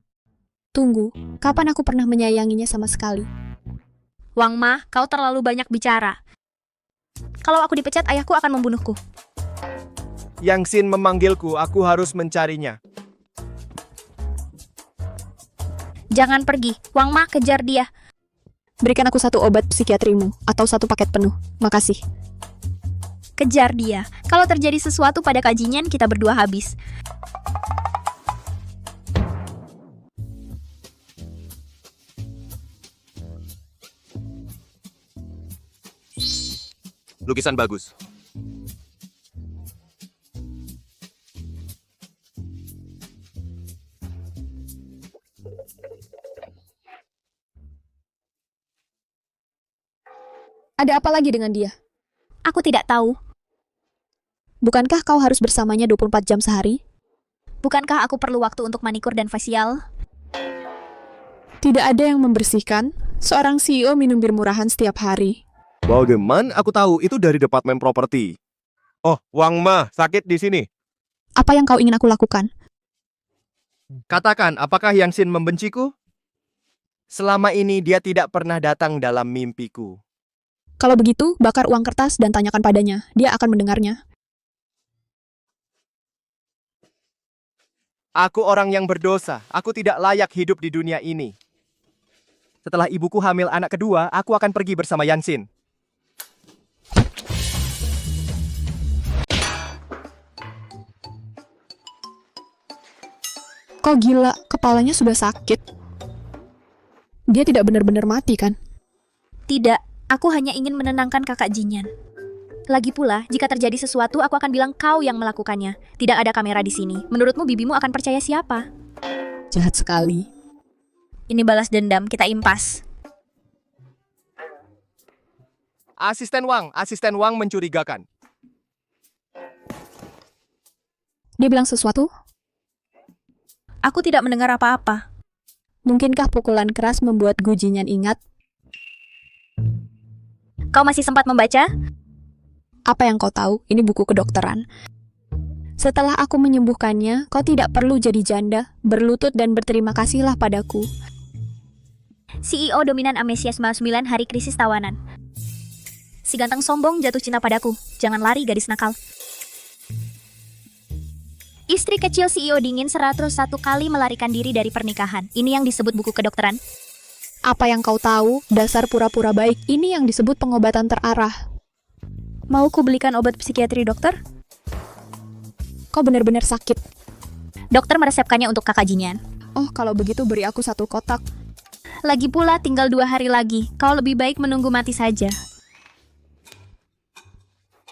Speaker 1: Tunggu, kapan aku pernah menyayanginya sama sekali?
Speaker 2: Wang Ma, kau terlalu banyak bicara. Kalau aku dipecat, ayahku akan membunuhku.
Speaker 3: Yangxin memanggilku, aku harus mencarinya.
Speaker 2: Jangan pergi. Wang Ma, kejar dia.
Speaker 1: Berikan aku 1 obat psikiatrimu, atau 1 paket penuh. Makasih.
Speaker 2: Kejar dia. Kalau terjadi sesuatu pada Kak Jinyan, kita berdua habis.
Speaker 3: Lukisan bagus.
Speaker 1: Ada apa lagi dengan dia?
Speaker 2: Aku tidak tahu.
Speaker 1: Bukankah kau harus bersamanya 24 jam sehari?
Speaker 2: Bukankah aku perlu waktu untuk manikur dan facial?
Speaker 1: Tidak ada yang membersihkan. Seorang CEO minum bir murahan setiap hari.
Speaker 3: Bagaimana aku tahu itu dari departemen properti? Oh, Wang Ma, sakit di sini.
Speaker 1: Apa yang kau ingin aku lakukan?
Speaker 3: Katakan, apakah Yangxin membenciku? Selama ini dia tidak pernah datang dalam mimpiku.
Speaker 1: Kalau begitu, bakar uang kertas dan tanyakan padanya. Dia akan mendengarnya.
Speaker 3: Aku orang yang berdosa. Aku tidak layak hidup di dunia ini. Setelah ibuku hamil anak kedua, aku akan pergi bersama Yangxin.
Speaker 1: Kok gila, kepalanya sudah sakit. Dia tidak benar-benar mati kan?
Speaker 2: Tidak, aku hanya ingin menenangkan kakak Jinyan. Lagi pula, jika terjadi sesuatu, aku akan bilang kau yang melakukannya. Tidak ada kamera di sini. Menurutmu bibimu akan percaya siapa?
Speaker 1: Jahat sekali.
Speaker 2: Ini balas dendam, kita impas.
Speaker 3: Asisten Wang mencurigakan.
Speaker 1: Dia bilang sesuatu?
Speaker 2: Aku tidak mendengar apa-apa.
Speaker 1: Mungkinkah pukulan keras membuat Gu Jinyan ingat?
Speaker 2: Kau masih sempat membaca?
Speaker 1: Apa yang kau tahu? Ini buku kedokteran. Setelah aku menyembuhkannya, kau tidak perlu jadi janda, berlutut dan berterima kasihlah padaku.
Speaker 2: CEO dominan amnesia 99 hari krisis tawanan. Si ganteng sombong jatuh cinta padaku. Jangan lari gadis nakal. Istri kecil CEO dingin 101 kali melarikan diri dari pernikahan. Ini yang disebut buku kedokteran.
Speaker 1: Apa yang kau tahu? Dasar pura-pura baik. Ini yang disebut pengobatan terarah.
Speaker 2: Mau ku belikan obat psikiatri, dokter?
Speaker 1: Kau benar-benar sakit.
Speaker 2: Dokter meresepkannya untuk kakak Jinyan.
Speaker 1: Oh, kalau begitu beri aku 1 kotak.
Speaker 2: Lagi pula tinggal 2 hari lagi. Kau lebih baik menunggu mati saja.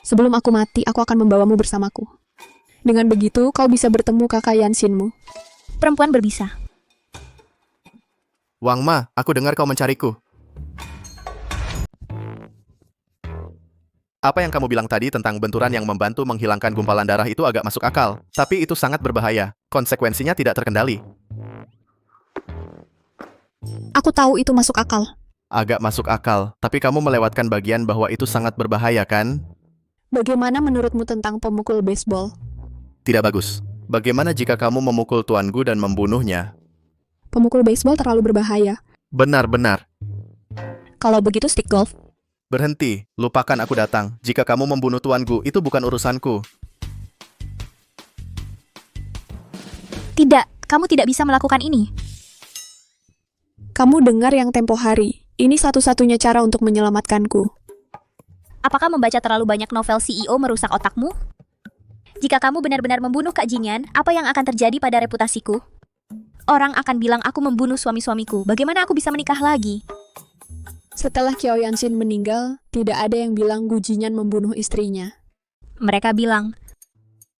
Speaker 1: Sebelum aku mati, aku akan membawamu bersamaku. Dengan begitu, kau bisa bertemu kakak Yansinmu.
Speaker 2: Perempuan berbisa.
Speaker 9: Wang Ma, aku dengar kau mencariku. Apa yang kamu bilang tadi tentang benturan yang membantu menghilangkan gumpalan darah itu agak masuk akal. Tapi itu sangat berbahaya. Konsekuensinya tidak terkendali.
Speaker 1: Aku tahu itu masuk akal.
Speaker 9: Agak masuk akal, tapi kamu melewatkan bagian bahwa itu sangat berbahaya, kan?
Speaker 1: Bagaimana menurutmu tentang pemukul baseball?
Speaker 9: Tidak bagus. Bagaimana jika kamu memukul Tuan Gu dan membunuhnya?
Speaker 1: Pemukul baseball terlalu berbahaya.
Speaker 9: Benar-benar.
Speaker 1: Kalau begitu stick golf.
Speaker 9: Berhenti, lupakan aku datang. Jika kamu membunuh Tuan Gu, itu bukan urusanku.
Speaker 2: Tidak, kamu tidak bisa melakukan ini.
Speaker 1: Kamu dengar yang tempo hari. Ini satu-satunya cara untuk menyelamatkanku.
Speaker 2: Apakah membaca terlalu banyak novel CEO merusak otakmu? Jika kamu benar-benar membunuh Kak Jinyan, apa yang akan terjadi pada reputasiku? Orang akan bilang aku membunuh suami-suamiku. Bagaimana aku bisa menikah lagi?
Speaker 1: Setelah Qiao Yanxin meninggal, tidak ada yang bilang Gu Jinyan membunuh istrinya.
Speaker 2: Mereka bilang,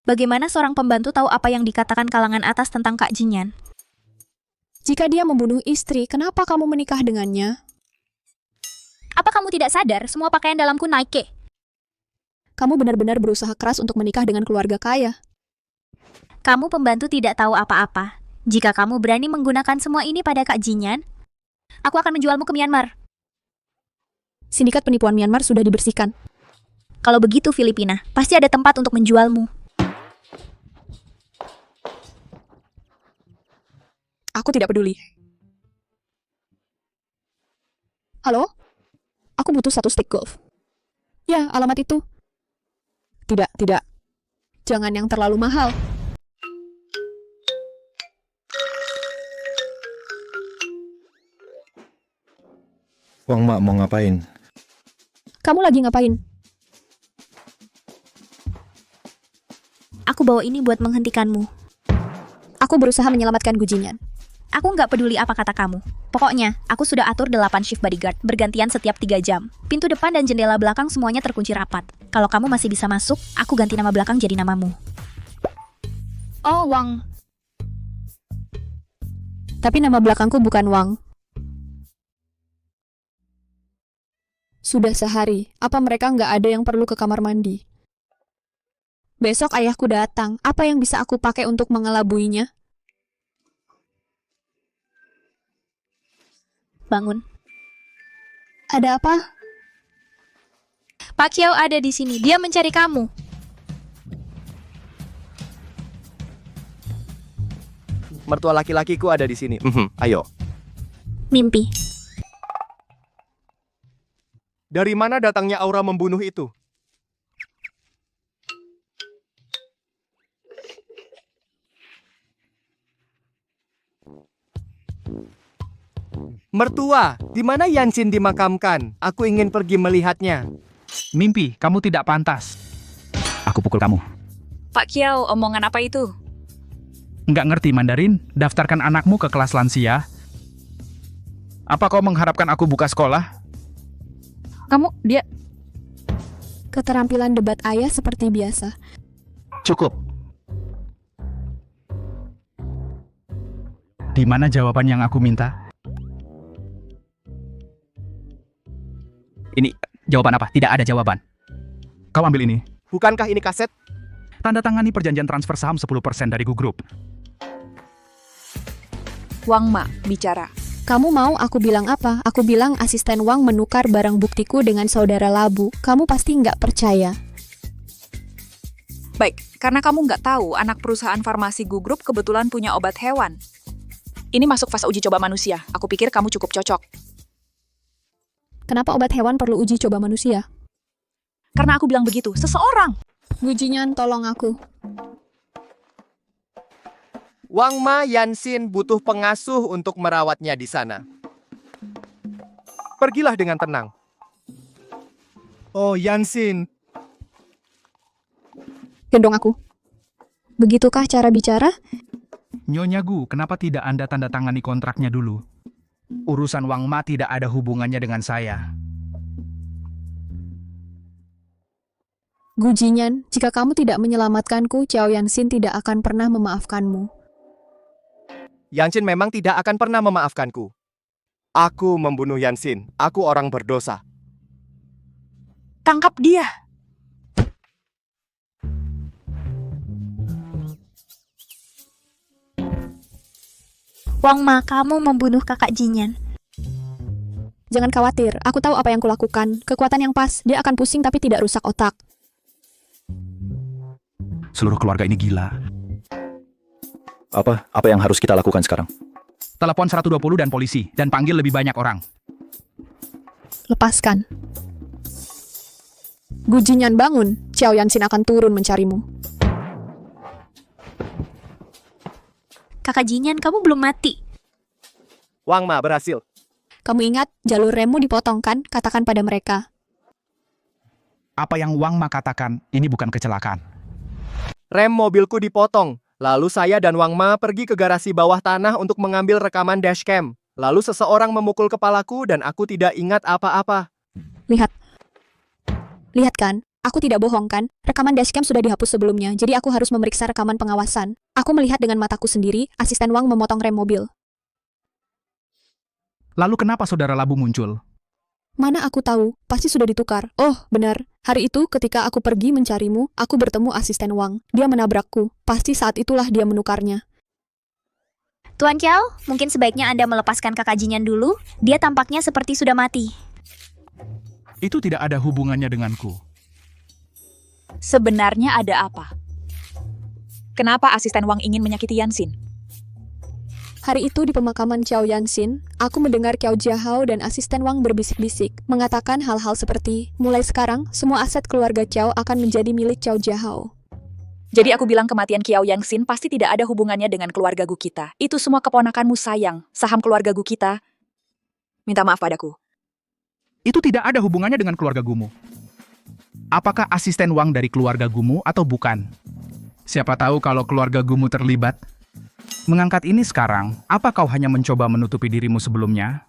Speaker 2: bagaimana seorang pembantu tahu apa yang dikatakan kalangan atas tentang Kak Jinyan?
Speaker 1: Jika dia membunuh istri, kenapa kamu menikah dengannya?
Speaker 2: Apa kamu tidak sadar semua pakaian dalamku naik?
Speaker 1: Kamu benar-benar berusaha keras untuk menikah dengan keluarga kaya.
Speaker 2: Kamu pembantu tidak tahu apa-apa. Jika kamu berani menggunakan semua ini pada Kak Jinyan, aku akan menjualmu ke Myanmar.
Speaker 1: Sindikat penipuan Myanmar sudah dibersihkan.
Speaker 2: Kalau begitu Filipina, pasti ada tempat untuk menjualmu.
Speaker 1: Aku tidak peduli. Halo? Aku butuh 1 stick golf. Ya, alamat itu. Tidak. Jangan yang terlalu mahal.
Speaker 11: Wang Ma mau ngapain?
Speaker 1: Kamu lagi ngapain?
Speaker 2: Aku bawa ini buat menghentikanmu.
Speaker 1: Aku berusaha menyelamatkan Gu Jinyan.
Speaker 2: Aku nggak peduli apa kata kamu. Pokoknya, aku sudah atur 8 shift bodyguard, bergantian setiap 3 jam. Pintu depan dan jendela belakang semuanya terkunci rapat. Kalau kamu masih bisa masuk, aku ganti nama belakang jadi namamu.
Speaker 1: Oh, Wang. Tapi nama belakangku bukan Wang. Sudah sehari, apa mereka nggak ada yang perlu ke kamar mandi? Besok ayahku datang, apa yang bisa aku pakai untuk mengelabuinya?
Speaker 2: Bangun.
Speaker 1: Ada apa?
Speaker 2: Pak Qiao ada di sini, dia mencari kamu.
Speaker 3: Mertua laki-lakiku ada di sini. Ayo.
Speaker 2: Mimpi.
Speaker 3: Dari mana datangnya aura membunuh itu? Mertua, di mana Yanxin dimakamkan? Aku ingin pergi melihatnya.
Speaker 8: Mimpi, kamu tidak pantas. Aku pukul kamu.
Speaker 5: Pak Qiao, omongan apa itu?
Speaker 8: Nggak ngerti Mandarin? Daftarkan anakmu ke kelas lansia. Apa kau mengharapkan aku buka sekolah?
Speaker 5: Dia...
Speaker 1: Keterampilan debat ayah seperti biasa.
Speaker 8: Cukup. Di mana jawaban yang aku minta? Ini jawaban apa? Tidak ada jawaban. Kau ambil ini.
Speaker 3: Bukankah ini kaset?
Speaker 8: Tanda tangani perjanjian transfer saham 10% dari Gu Group.
Speaker 5: Wang Ma bicara.
Speaker 1: Kamu mau aku bilang apa? Aku bilang asisten Wang menukar barang buktiku dengan saudara Labu. Kamu pasti nggak percaya.
Speaker 5: Baik, karena kamu nggak tahu, anak perusahaan farmasi Gu Group kebetulan punya obat hewan. Ini masuk fase uji coba manusia. Aku pikir kamu cukup cocok.
Speaker 1: Kenapa obat hewan perlu uji coba manusia?
Speaker 5: Karena aku bilang begitu, seseorang.
Speaker 1: Gu Jinyan, tolong aku.
Speaker 3: Wang Ma Yanxin butuh pengasuh untuk merawatnya di sana. Pergilah dengan tenang. Oh, Yanxin.
Speaker 1: Gendong aku. Begitukah cara bicara?
Speaker 8: Nyonya Gu, kenapa tidak Anda tanda tangani kontraknya dulu? Urusan Wang Ma tidak ada hubungannya dengan saya.
Speaker 1: Gu Jinyan, jika kamu tidak menyelamatkanku, Xiao Yanxin tidak akan pernah memaafkanmu.
Speaker 3: Yanxin memang tidak akan pernah memaafkanku. Aku membunuh Yanxin. Aku orang berdosa.
Speaker 5: Tangkap dia.
Speaker 2: Wang Ma, kamu membunuh kakak Jinyan.
Speaker 1: Jangan khawatir, aku tahu apa yang kulakukan. Kekuatan yang pas, dia akan pusing tapi tidak rusak otak.
Speaker 8: Seluruh keluarga ini gila.
Speaker 11: Apa yang harus kita lakukan sekarang?
Speaker 8: Telepon 120 dan polisi, dan panggil lebih banyak orang.
Speaker 1: Lepaskan. Gu Jinyan bangun, Xiao Yanxin akan turun mencarimu.
Speaker 2: Kakak Jinyan, kamu belum mati.
Speaker 3: Wang Ma berhasil.
Speaker 1: Kamu ingat, jalur remmu dipotong kan? Katakan pada mereka.
Speaker 8: Apa yang Wang Ma katakan, ini bukan kecelakaan.
Speaker 3: Rem mobilku dipotong. Lalu saya dan Wang Ma pergi ke garasi bawah tanah untuk mengambil rekaman dashcam. Lalu seseorang memukul kepalaku dan aku tidak ingat apa-apa.
Speaker 1: Lihat. Lihat kan? Aku tidak bohong kan? Rekaman dashcam sudah dihapus sebelumnya, jadi aku harus memeriksa rekaman pengawasan. Aku melihat dengan mataku sendiri, asisten Wang memotong rem mobil.
Speaker 8: Lalu kenapa saudara Labu muncul?
Speaker 1: Mana aku tahu, pasti sudah ditukar. Oh, benar. Hari itu ketika aku pergi mencarimu, aku bertemu asisten Wang. Dia menabrakku. Pasti saat itulah dia menukarnya.
Speaker 2: Tuan Qiao, mungkin sebaiknya Anda melepaskan kakak Jinyan dulu. Dia tampaknya seperti sudah mati.
Speaker 8: Itu tidak ada hubungannya denganku.
Speaker 5: Sebenarnya ada apa? Kenapa asisten Wang ingin menyakiti Yanxin?
Speaker 1: Hari itu di pemakaman Xiao Yanxin, aku mendengar Qiao Jiahao dan asisten Wang berbisik-bisik, mengatakan hal-hal seperti, mulai sekarang, semua aset keluarga Qiao akan menjadi milik Qiao Jiahao.
Speaker 5: Jadi aku bilang kematian Qiao Yanxin pasti tidak ada hubungannya dengan keluarga Gu kita. Itu semua keponakanmu sayang, saham keluarga Gu kita. Minta maaf padaku.
Speaker 8: Itu tidak ada hubungannya dengan keluarga Gumu. Apakah asisten Wang dari keluarga Gumu atau bukan? Siapa tahu kalau keluarga Gumu terlibat. Mengangkat ini sekarang, apa kau hanya mencoba menutupi dirimu sebelumnya?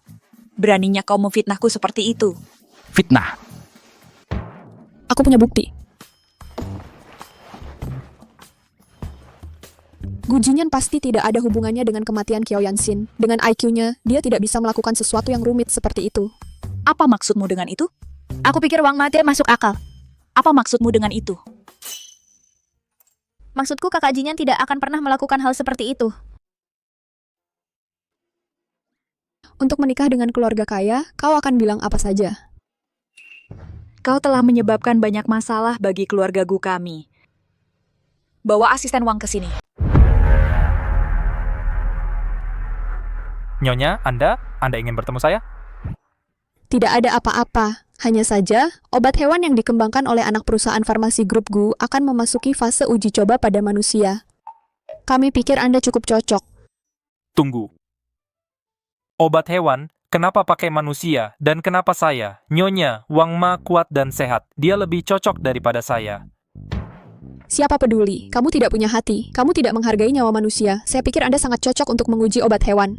Speaker 5: Beraninya kau memfitnahku seperti itu.
Speaker 8: Fitnah.
Speaker 1: Aku punya bukti. Gu Jinyan pasti tidak ada hubungannya dengan kematian Qiao Yanxin. Dengan IQ-nya, dia tidak bisa melakukan sesuatu yang rumit seperti itu.
Speaker 5: Apa maksudmu dengan itu?
Speaker 2: Aku pikir Wang Ma tidak masuk akal.
Speaker 5: Apa maksudmu dengan itu?
Speaker 2: Maksudku kakak Jinyan tidak akan pernah melakukan hal seperti itu.
Speaker 1: Untuk menikah dengan keluarga kaya, kau akan bilang apa saja.
Speaker 5: Kau telah menyebabkan banyak masalah bagi keluarga Gu kami. Bawa asisten Wang ke sini.
Speaker 4: Nyonya, Anda ingin bertemu saya?
Speaker 1: Tidak ada apa-apa. Hanya saja, obat hewan yang dikembangkan oleh anak perusahaan farmasi grup Gu akan memasuki fase uji coba pada manusia. Kami pikir Anda cukup cocok.
Speaker 4: Tunggu. Obat hewan, kenapa pakai manusia? Dan kenapa saya? Nyonya, Wang Ma kuat dan sehat. Dia lebih cocok daripada saya.
Speaker 1: Siapa peduli? Kamu tidak punya hati. Kamu tidak menghargai nyawa manusia. Saya pikir Anda sangat cocok untuk menguji obat hewan.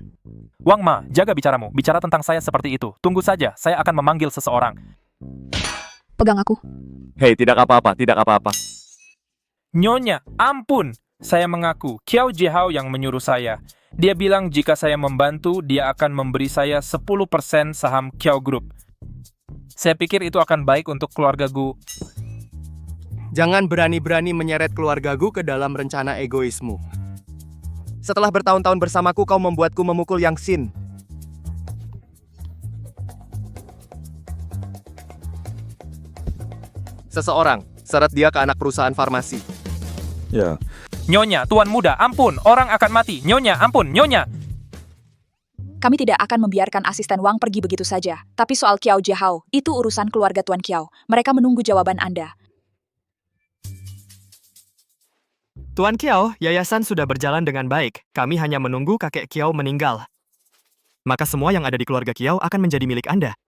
Speaker 4: Wang Ma, jaga bicaramu. Bicara tentang saya seperti itu. Tunggu saja, saya akan memanggil seseorang.
Speaker 1: Pegang aku.
Speaker 3: Hei, tidak apa-apa, tidak apa-apa.
Speaker 4: Nyonya, ampun. Saya mengaku, Qiao Jiehao yang menyuruh saya. Dia bilang jika saya membantu, dia akan memberi saya 10% saham Qiao Group. Saya pikir itu akan baik untuk keluarga Gu.
Speaker 3: Jangan berani-berani menyeret keluarga Gu ke dalam rencana egoismu. Setelah bertahun-tahun bersamaku, kau membuatku memukul Yang Xin. Seseorang, seret dia ke anak perusahaan farmasi.
Speaker 11: Ya,
Speaker 4: Nyonya, tuan muda, ampun. Orang akan mati. Nyonya, ampun. Nyonya.
Speaker 5: Kami tidak akan membiarkan asisten Wang pergi begitu saja. Tapi soal Qiao Jiehao, itu urusan keluarga Tuan Qiao. Mereka menunggu jawaban Anda.
Speaker 10: Tuan Qiao, yayasan sudah berjalan dengan baik. Kami hanya menunggu kakek Qiao meninggal. Maka semua yang ada di keluarga Qiao akan menjadi milik Anda.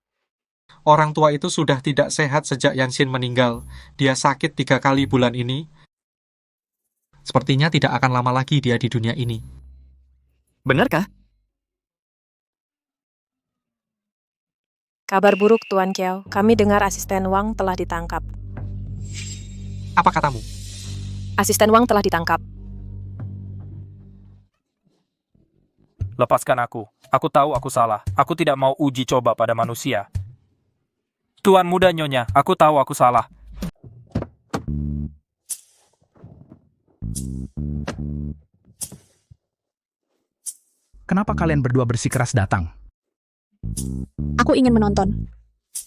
Speaker 7: Orang tua itu sudah tidak sehat sejak Yanxin meninggal. Dia sakit 3 kali bulan ini. Sepertinya tidak akan lama lagi dia di dunia ini.
Speaker 10: Benarkah?
Speaker 15: Kabar buruk, Tuan Qiao. Kami dengar asisten Wang telah ditangkap.
Speaker 7: Apa katamu?
Speaker 15: Asisten Wang telah ditangkap.
Speaker 4: Lepaskan aku. Aku tahu aku salah. Aku tidak mau uji coba pada manusia. Tuan muda Nyonya, aku tahu aku salah.
Speaker 8: Kenapa kalian berdua bersikeras datang?
Speaker 1: Aku ingin menonton.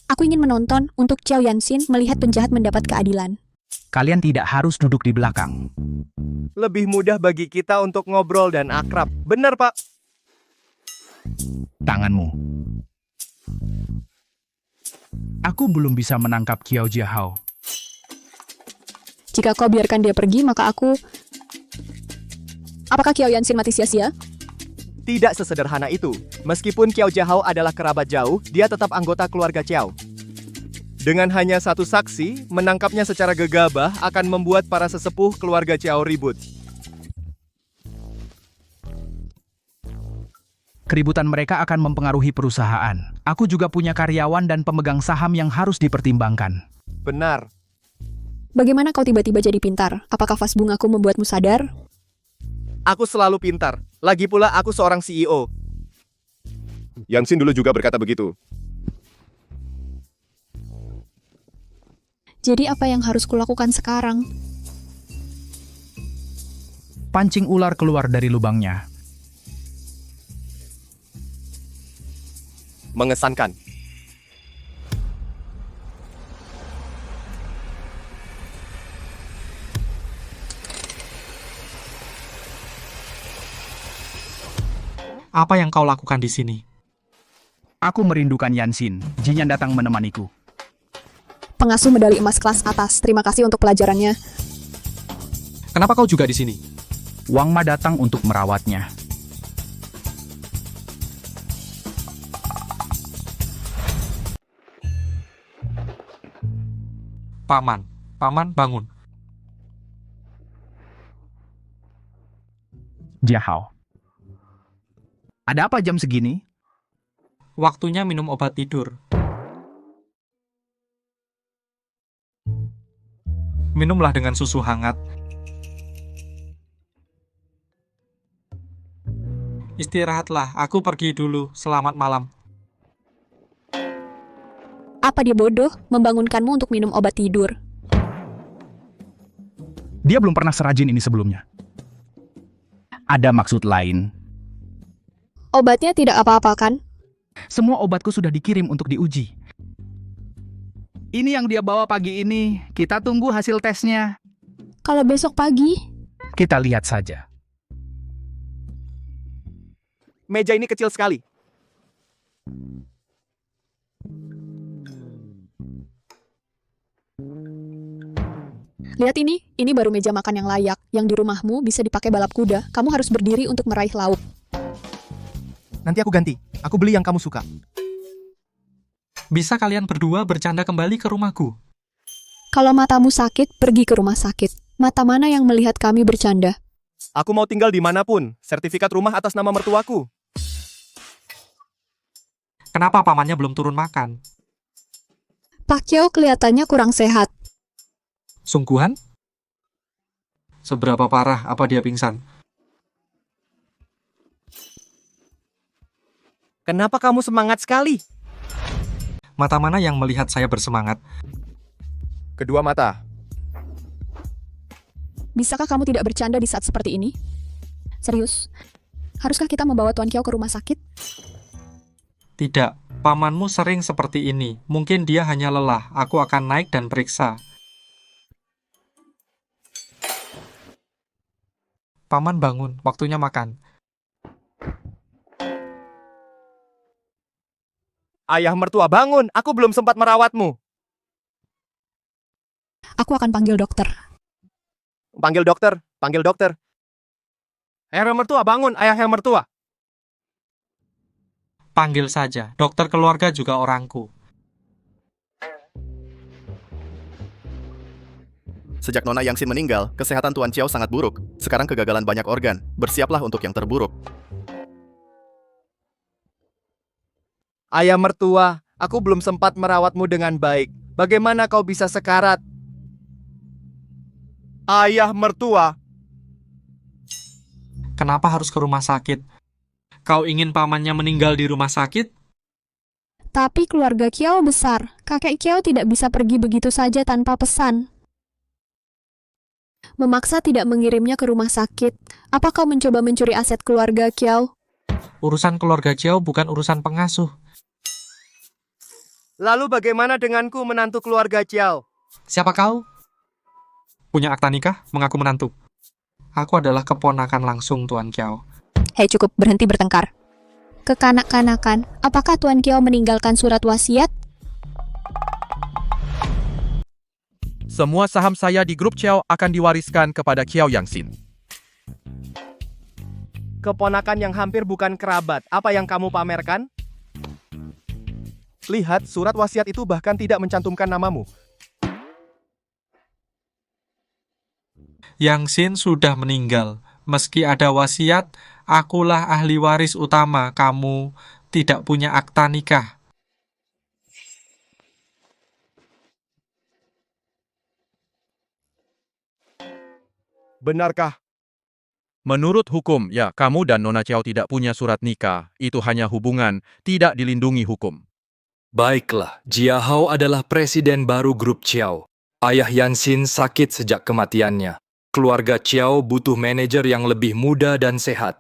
Speaker 1: Aku ingin menonton untuk Qiao Yanxin melihat penjahat mendapat keadilan.
Speaker 8: Kalian tidak harus duduk di belakang.
Speaker 3: Lebih mudah bagi kita untuk ngobrol dan akrab. Benar, Pak.
Speaker 8: Tanganmu. Aku belum bisa menangkap Qiao Jiehao.
Speaker 1: Jika kau biarkan dia pergi, maka aku... Apakah Qiao Yanxin mati sia-sia?
Speaker 3: Tidak sesederhana itu. Meskipun Qiao Jiehao adalah kerabat jauh, dia tetap anggota keluarga Qiao. Dengan hanya satu saksi, menangkapnya secara gegabah akan membuat para sesepuh keluarga Qiao ribut.
Speaker 8: Keributan mereka akan mempengaruhi perusahaan. Aku juga punya karyawan dan pemegang saham yang harus dipertimbangkan.
Speaker 3: Benar.
Speaker 1: Bagaimana kau tiba-tiba jadi pintar? Apakah vas bungaku membuatmu sadar?
Speaker 3: Aku selalu pintar. Lagi pula aku seorang CEO.
Speaker 16: Yang Xin dulu juga berkata begitu.
Speaker 1: Jadi apa yang harus kulakukan sekarang?
Speaker 8: Pancing ular keluar dari lubangnya.
Speaker 3: Mengesankan.
Speaker 7: Apa yang kau lakukan di sini?
Speaker 8: Aku merindukan Yanxin. Jinyan datang menemaniku.
Speaker 1: Pengasuh medali emas kelas atas. Terima kasih untuk pelajarannya.
Speaker 7: Kenapa kau juga di sini?
Speaker 8: Wang Ma datang untuk merawatnya.
Speaker 7: Paman bangun.
Speaker 8: Jiehao. Ada apa jam segini?
Speaker 7: Waktunya minum obat tidur. Minumlah dengan susu hangat. Istirahatlah, aku pergi dulu. Selamat malam.
Speaker 1: Apa dia bodoh membangunkanmu untuk minum obat tidur?
Speaker 8: Dia belum pernah serajin ini sebelumnya. Ada maksud lain.
Speaker 1: Obatnya tidak apa-apa kan?
Speaker 8: Semua obatku sudah dikirim untuk diuji. Ini yang dia bawa pagi ini. Kita tunggu hasil tesnya.
Speaker 1: Kalau besok pagi?
Speaker 8: Kita lihat saja.
Speaker 3: Meja ini kecil sekali.
Speaker 1: Lihat ini baru meja makan yang layak. Yang di rumahmu bisa dipakai balap kuda. Kamu harus berdiri untuk meraih lauk.
Speaker 3: Nanti aku ganti. Aku beli yang kamu suka.
Speaker 7: Bisa kalian berdua bercanda kembali ke rumahku?
Speaker 1: Kalau matamu sakit, pergi ke rumah sakit. Mata mana yang melihat kami bercanda?
Speaker 3: Aku mau tinggal dimanapun. Sertifikat rumah atas nama mertuaku.
Speaker 7: Kenapa pamannya belum turun makan?
Speaker 1: Pak Kiao kelihatannya kurang sehat.
Speaker 7: Sungguhan? Seberapa parah apa dia pingsan?
Speaker 3: Kenapa kamu semangat sekali?
Speaker 7: Mata mana yang melihat saya bersemangat?
Speaker 16: Kedua mata.
Speaker 1: Bisakah kamu tidak bercanda di saat seperti ini? Serius? Haruskah kita membawa Tuan Kiao ke rumah sakit?
Speaker 7: Tidak, pamanmu sering seperti ini. Mungkin dia hanya lelah. Aku akan naik dan periksa. Paman bangun, waktunya makan.
Speaker 3: Ayah mertua bangun, aku belum sempat merawatmu.
Speaker 1: Aku akan panggil dokter.
Speaker 3: Panggil dokter, panggil dokter. Ayah mertua bangun, ayah mertua.
Speaker 7: Panggil saja, dokter keluarga juga orangku.
Speaker 9: Sejak Nona Yangxin meninggal, kesehatan Tuan Chiao sangat buruk. Sekarang kegagalan banyak organ. Bersiaplah untuk yang terburuk.
Speaker 3: Ayah mertua, aku belum sempat merawatmu dengan baik. Bagaimana kau bisa sekarat? Ayah mertua.
Speaker 7: Kenapa harus ke rumah sakit? Kau ingin pamannya meninggal di rumah sakit?
Speaker 1: Tapi keluarga Kiao besar. Kakek Kiao tidak bisa pergi begitu saja tanpa pesan. Memaksa tidak mengirimnya ke rumah sakit. Apa kau mencoba mencuri aset keluarga Kiao?
Speaker 7: Urusan keluarga Kiao bukan urusan pengasuh.
Speaker 3: Lalu bagaimana denganku menantu keluarga Chiao?
Speaker 7: Siapa kau? Punya akta nikah, mengaku menantu. Aku adalah keponakan langsung Tuan Kiao.
Speaker 1: Hei, cukup, berhenti bertengkar. Kekanak-kanakan, apakah Tuan Kiao meninggalkan surat wasiat?
Speaker 6: Semua saham saya di grup Chiao akan diwariskan kepada Kiao Yangxin.
Speaker 3: Keponakan yang hampir bukan kerabat, apa yang kamu pamerkan? Lihat, surat wasiat itu bahkan tidak mencantumkan namamu.
Speaker 7: Yangxin sudah meninggal. Meski ada wasiat, akulah ahli waris utama. Kamu tidak punya akta nikah.
Speaker 16: Benarkah?
Speaker 6: Menurut hukum, ya, kamu dan Nona Chiao tidak punya surat nikah. Itu hanya hubungan, tidak dilindungi hukum.
Speaker 12: Baiklah, Jia Hao adalah presiden baru grup Chiao. Ayah Yanxin sakit sejak kematiannya. Keluarga Chiao butuh manajer yang lebih muda dan sehat.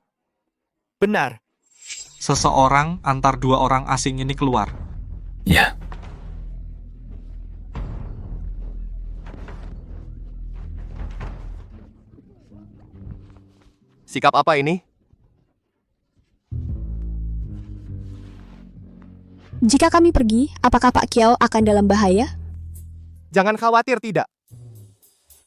Speaker 10: Benar.
Speaker 7: Seseorang antar dua orang asing ini keluar.
Speaker 11: Ya.
Speaker 3: Sikap apa ini?
Speaker 1: Jika kami pergi, apakah Pak Kiao akan dalam bahaya?
Speaker 3: Jangan khawatir, tidak.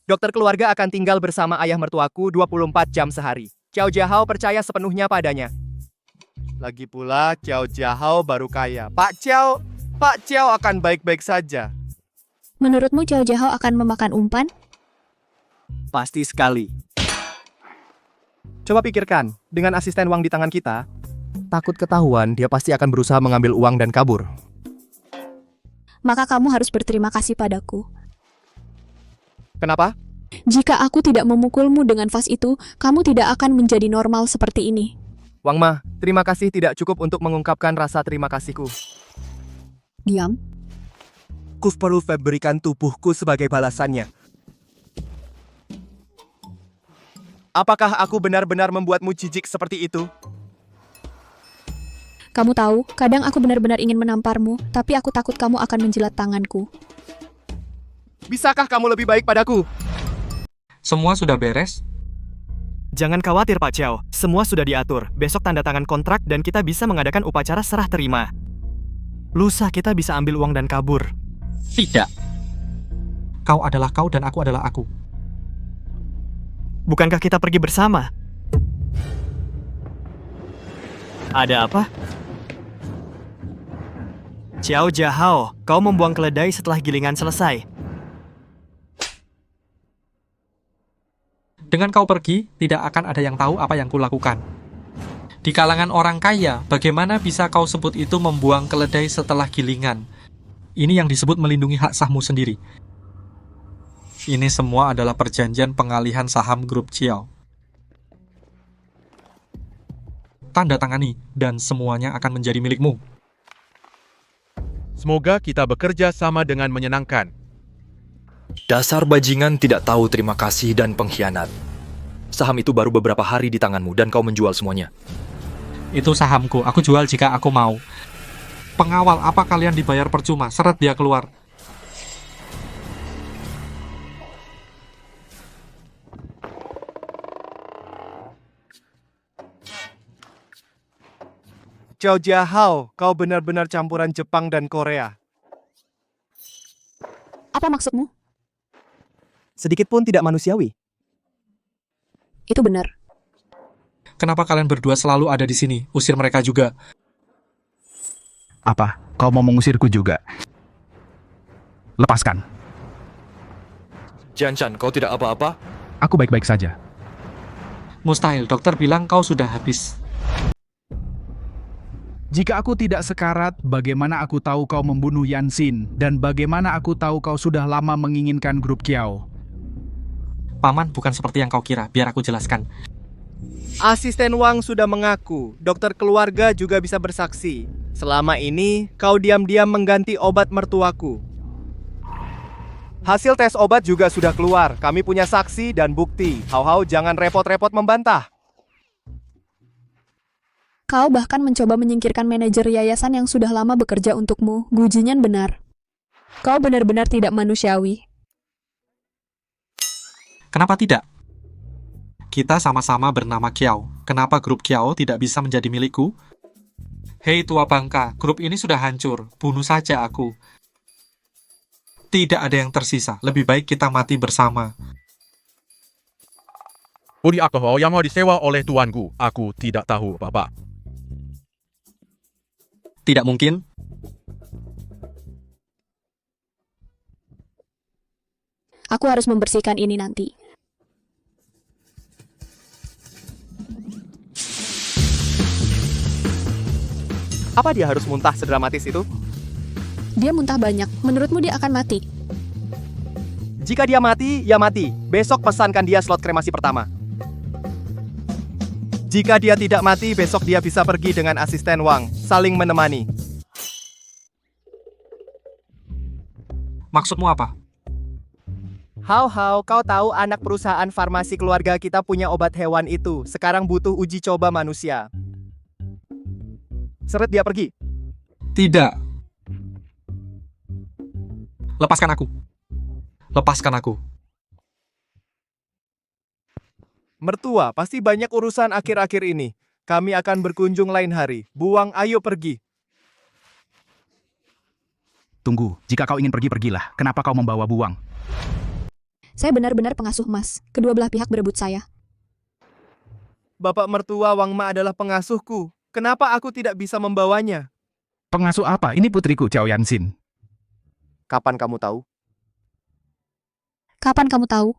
Speaker 3: Dokter keluarga akan tinggal bersama ayah mertuaku 24 jam sehari. Xiao Jiahao percaya sepenuhnya padanya. Lagi pula, Xiao Jiahao baru kaya. Pak Xiao akan baik-baik saja.
Speaker 1: Menurutmu Xiao Jiahao akan memakan umpan?
Speaker 3: Pasti sekali. Coba pikirkan, dengan asisten uang di tangan kita, takut ketahuan dia pasti akan berusaha mengambil uang dan kabur.
Speaker 1: Maka kamu harus berterima kasih padaku.
Speaker 3: Kenapa?
Speaker 1: Jika aku tidak memukulmu dengan vas itu, kamu tidak akan menjadi normal seperti ini.
Speaker 3: Wang Ma, terima kasih tidak cukup untuk mengungkapkan rasa terima kasihku.
Speaker 1: Diam.
Speaker 3: Ku perlu berikan tubuhku sebagai balasannya. Apakah aku benar-benar membuatmu jijik seperti itu?
Speaker 1: Kamu tahu, kadang aku benar-benar ingin menamparmu, tapi aku takut kamu akan menjilat tanganku.
Speaker 3: Bisakah kamu lebih baik padaku?
Speaker 7: Semua sudah beres?
Speaker 10: Jangan khawatir Pak Chiao, semua sudah diatur. Besok tanda tangan kontrak dan kita bisa mengadakan upacara serah terima. Lusa kita bisa ambil uang dan kabur.
Speaker 7: Tidak. Kau adalah kau dan aku adalah aku.
Speaker 10: Bukankah kita pergi bersama? Ada apa? Xiao Jiahao, kau membuang keledai setelah gilingan selesai.
Speaker 7: Dengan kau pergi, tidak akan ada yang tahu apa yang kulakukan. Di kalangan orang kaya, bagaimana bisa kau sebut itu membuang keledai setelah gilingan? Ini yang disebut melindungi hak sahmu sendiri. Ini semua adalah perjanjian pengalihan saham grup Chiao. Tanda tangani, dan semuanya akan menjadi milikmu.
Speaker 6: Semoga kita bekerja sama dengan menyenangkan.
Speaker 12: Dasar bajingan tidak tahu terima kasih dan pengkhianat. Saham itu baru beberapa hari di tanganmu dan kau menjual semuanya.
Speaker 7: Itu sahamku, aku jual jika aku mau. Pengawal, apa kalian dibayar percuma? Seret dia keluar.
Speaker 3: Chow Jiahao, kau benar-benar campuran Jepang dan Korea.
Speaker 1: Apa maksudmu?
Speaker 3: Sedikit pun tidak manusiawi.
Speaker 1: Itu benar.
Speaker 7: Kenapa kalian berdua selalu ada di sini? Usir mereka juga.
Speaker 8: Apa? Kau mau mengusirku juga? Lepaskan.
Speaker 12: Jianchan, kau tidak apa-apa?
Speaker 8: Aku baik-baik saja.
Speaker 7: Mustahil, dokter bilang kau sudah habis.
Speaker 8: Jika aku tidak sekarat, bagaimana aku tahu kau membunuh Yansin? Dan bagaimana aku tahu kau sudah lama menginginkan grup Kiao?
Speaker 7: Paman, bukan seperti yang kau kira. Biar aku jelaskan.
Speaker 3: Asisten Wang sudah mengaku, dokter keluarga juga bisa bersaksi. Selama ini, kau diam-diam mengganti obat mertuaku. Hasil tes obat juga sudah keluar. Kami punya saksi dan bukti. Hau-hau, jangan repot-repot membantah.
Speaker 1: Kau bahkan mencoba menyingkirkan manajer yayasan yang sudah lama bekerja untukmu. Gu Jinyan benar. Kau benar-benar tidak manusiawi.
Speaker 7: Kenapa tidak? Kita sama-sama bernama Kiao. Kenapa grup Kiao tidak bisa menjadi milikku? Hei tua bangka, grup ini sudah hancur. Bunuh saja aku. Tidak ada yang tersisa. Lebih baik kita mati bersama.
Speaker 6: Budi alkohol yang mau disewa oleh tuanku. Aku tidak tahu, Bapak.
Speaker 7: Tidak mungkin.
Speaker 1: Aku harus membersihkan ini nanti.
Speaker 3: Apa dia harus muntah sedramatis itu?
Speaker 1: Dia muntah banyak. Menurutmu dia akan mati?
Speaker 3: Jika dia mati, ya mati. Besok pesankan dia slot kremasi pertama. Jika dia tidak mati, besok dia bisa pergi dengan asisten Wang, saling menemani.
Speaker 7: Maksudmu apa?
Speaker 3: Hau-hau, kau tahu anak perusahaan farmasi keluarga kita punya obat hewan itu. Sekarang butuh uji coba manusia. Seret dia pergi.
Speaker 7: Tidak. Lepaskan aku. Lepaskan aku.
Speaker 3: Mertua, pasti banyak urusan akhir-akhir ini. Kami akan berkunjung lain hari. Buang, ayo pergi.
Speaker 8: Tunggu, jika kau ingin pergi, pergilah. Kenapa kau membawa Buang?
Speaker 1: Saya benar-benar pengasuh emas. Kedua belah pihak berebut saya.
Speaker 3: Bapak mertua Wang Ma adalah pengasuhku. Kenapa aku tidak bisa membawanya?
Speaker 8: Pengasuh apa? Ini putriku, Chow Yansin.
Speaker 3: Kapan kamu tahu?
Speaker 1: Kapan kamu tahu?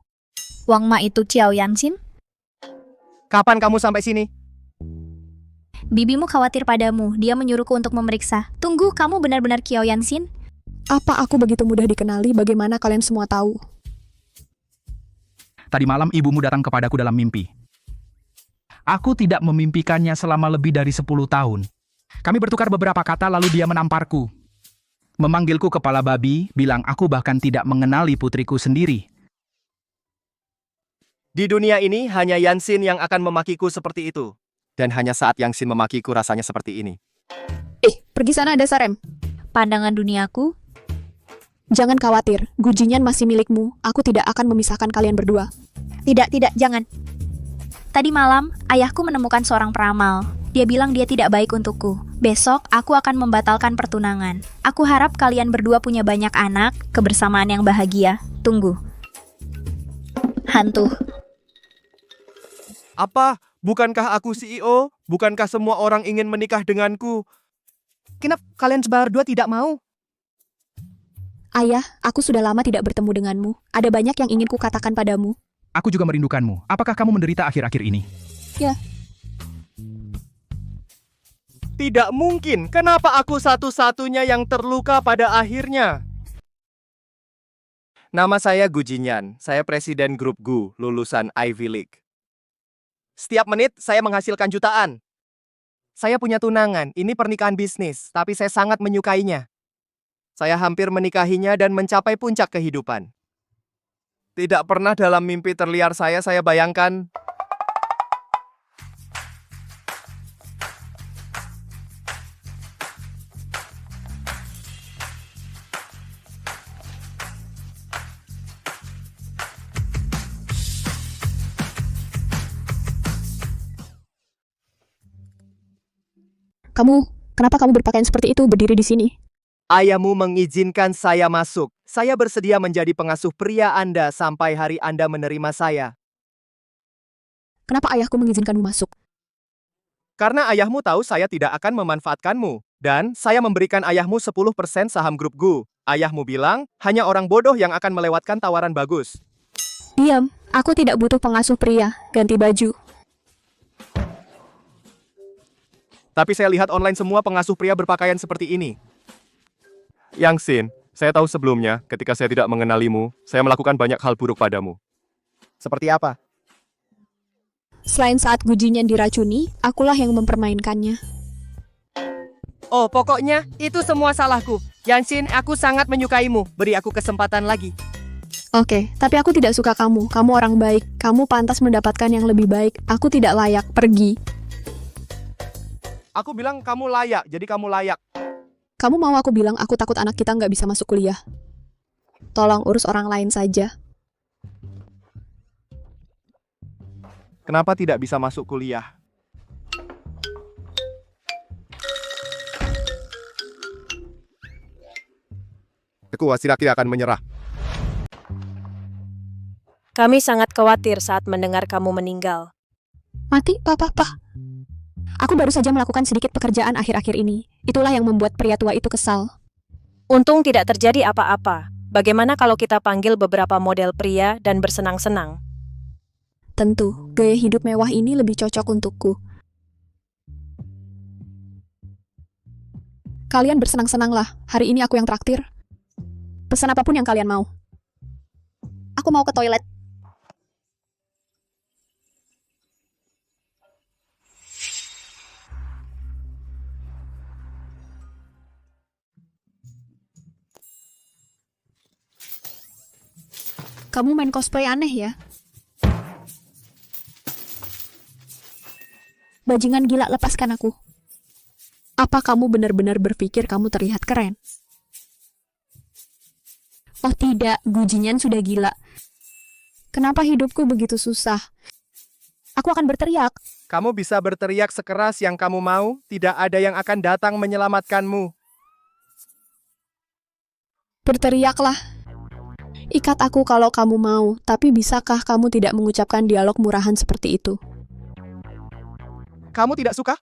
Speaker 2: Wang Ma itu Qiao Yansin?
Speaker 3: Kapan kamu sampai sini?
Speaker 2: Bibimu khawatir padamu. Dia menyuruhku untuk memeriksa. Tunggu, kamu benar-benar Qiao Yansin?
Speaker 1: Apa aku begitu mudah dikenali? Bagaimana kalian semua tahu?
Speaker 8: Tadi malam ibumu datang kepadaku dalam mimpi. Aku tidak memimpikannya selama lebih dari 10 tahun. Kami bertukar beberapa kata lalu dia menamparku. Memanggilku kepala babi, bilang aku bahkan tidak mengenali putriku sendiri.
Speaker 3: Di dunia ini hanya Yansin yang akan memakiku seperti itu. Dan hanya saat Yansin memakiku rasanya seperti ini.
Speaker 1: Pergi sana dasar rem.
Speaker 2: Pandangan duniaku?
Speaker 1: Jangan khawatir, Gu Jinyan masih milikmu. Aku tidak akan memisahkan kalian berdua.
Speaker 2: Tidak, jangan. Tadi malam, ayahku menemukan seorang peramal. Dia bilang dia tidak baik untukku. Besok, aku akan membatalkan pertunangan. Aku harap kalian berdua punya banyak anak, kebersamaan yang bahagia. Tunggu. Hantu.
Speaker 3: Apa? Bukankah aku CEO? Bukankah semua orang ingin menikah denganku? Kenapa kalian berdua tidak mau?
Speaker 1: Ayah, aku sudah lama tidak bertemu denganmu. Ada banyak yang ingin kukatakan padamu.
Speaker 8: Aku juga merindukanmu. Apakah kamu menderita akhir-akhir ini?
Speaker 1: Ya,
Speaker 3: Tidak mungkin. Kenapa aku satu-satunya yang terluka pada akhirnya? Nama saya Gu Jinyan. Saya presiden grup Gu, lulusan Ivy League. Setiap menit saya menghasilkan jutaan. Saya punya tunangan. Ini pernikahan bisnis, tapi saya sangat menyukainya. Saya hampir menikahinya dan mencapai puncak kehidupan. Tidak pernah dalam mimpi terliar saya bayangkan
Speaker 1: kenapa kamu berpakaian seperti itu berdiri di sini?
Speaker 3: ayahmu mengizinkan saya masuk. Saya bersedia menjadi pengasuh pria Anda sampai hari Anda menerima saya.
Speaker 1: Kenapa ayahku mengizinkanmu masuk?
Speaker 3: Karena ayahmu tahu saya tidak akan memanfaatkanmu. Dan saya memberikan ayahmu 10% saham grup Gu. Ayahmu bilang, hanya orang bodoh yang akan melewatkan tawaran bagus.
Speaker 1: Diam, aku tidak butuh pengasuh pria. Ganti baju.
Speaker 3: Tapi saya lihat online semua pengasuh pria berpakaian seperti ini. Yang Sin, saya tahu sebelumnya, ketika saya tidak mengenalimu, saya melakukan banyak hal buruk padamu. Seperti apa?
Speaker 1: Selain saat Gu Jinyan diracuni, akulah yang mempermainkannya.
Speaker 3: Oh, pokoknya itu semua salahku. Yansin, aku sangat menyukaimu. Beri aku kesempatan lagi.
Speaker 1: Oke, tapi aku tidak suka kamu. Kamu orang baik. Kamu pantas mendapatkan yang lebih baik. Aku tidak layak. Pergi.
Speaker 3: Aku bilang kamu layak, jadi kamu layak.
Speaker 1: Kamu mau aku bilang aku takut anak kita nggak bisa masuk kuliah? Tolong urus orang lain saja.
Speaker 3: Kenapa tidak bisa masuk kuliah? Aku kira akan menyerah.
Speaker 15: Kami sangat khawatir saat mendengar kamu meninggal.
Speaker 1: Mati, Papa. Aku baru saja melakukan sedikit pekerjaan akhir-akhir ini. Itulah yang membuat pria tua itu kesal.
Speaker 15: Untung tidak terjadi apa-apa. Bagaimana kalau kita panggil beberapa model pria dan bersenang-senang?
Speaker 1: Tentu, gaya hidup mewah ini lebih cocok untukku. Kalian bersenang-senanglah. Hari ini aku yang traktir. Pesan apapun yang kalian mau. Aku mau ke toilet. Kamu main cosplay aneh ya? Bajingan gila, lepaskan aku. Apa kamu benar-benar berpikir kamu terlihat keren? Oh tidak, Gu Jinyan sudah gila. Kenapa hidupku begitu susah? Aku akan berteriak.
Speaker 3: Kamu bisa berteriak sekeras yang kamu mau, tidak ada yang akan datang menyelamatkanmu.
Speaker 1: Berteriaklah. Ikat aku kalau kamu mau, tapi bisakah kamu tidak mengucapkan dialog murahan seperti itu?
Speaker 3: Kamu tidak suka?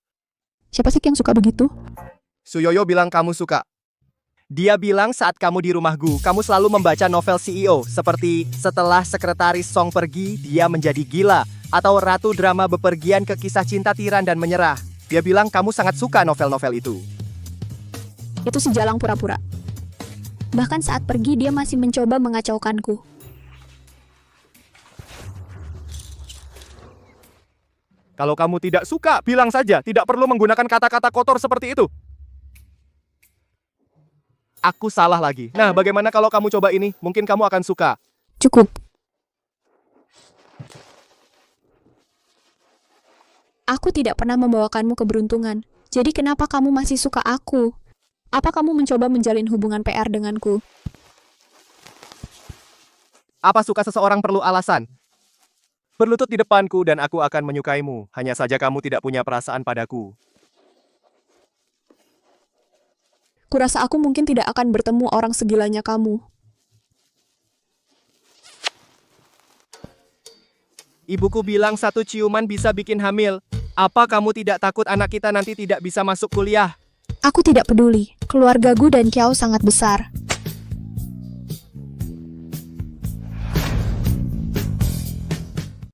Speaker 1: Siapa sih yang suka begitu?
Speaker 3: Suyoyo bilang kamu suka. Dia bilang saat kamu di rumah Gu, kamu selalu membaca novel CEO, seperti Setelah Sekretaris Song Pergi, Dia Menjadi Gila, atau Ratu Drama Bepergian ke Kisah Cinta Tiran dan Menyerah. Dia bilang kamu sangat suka novel-novel itu.
Speaker 1: Itu sejalang pura-pura. Bahkan saat pergi dia masih mencoba mengacaukanku.
Speaker 3: Kalau kamu tidak suka, bilang saja. Tidak perlu menggunakan kata-kata kotor seperti itu. Aku salah lagi. Nah, bagaimana kalau kamu coba ini? Mungkin kamu akan suka.
Speaker 1: Cukup. Aku tidak pernah membawakanmu keberuntungan. Jadi kenapa kamu masih suka aku? Apa kamu mencoba menjalin hubungan PR denganku?
Speaker 3: Apa suka seseorang perlu alasan? Berlutut di depanku dan aku akan menyukaimu. Hanya saja kamu tidak punya perasaan padaku.
Speaker 1: Kurasa aku mungkin tidak akan bertemu orang segilanya kamu.
Speaker 3: Ibuku bilang satu ciuman bisa bikin hamil. Apa kamu tidak takut anak kita nanti tidak bisa masuk kuliah?
Speaker 1: Aku tidak peduli. Keluarga Gu dan Kiao sangat besar.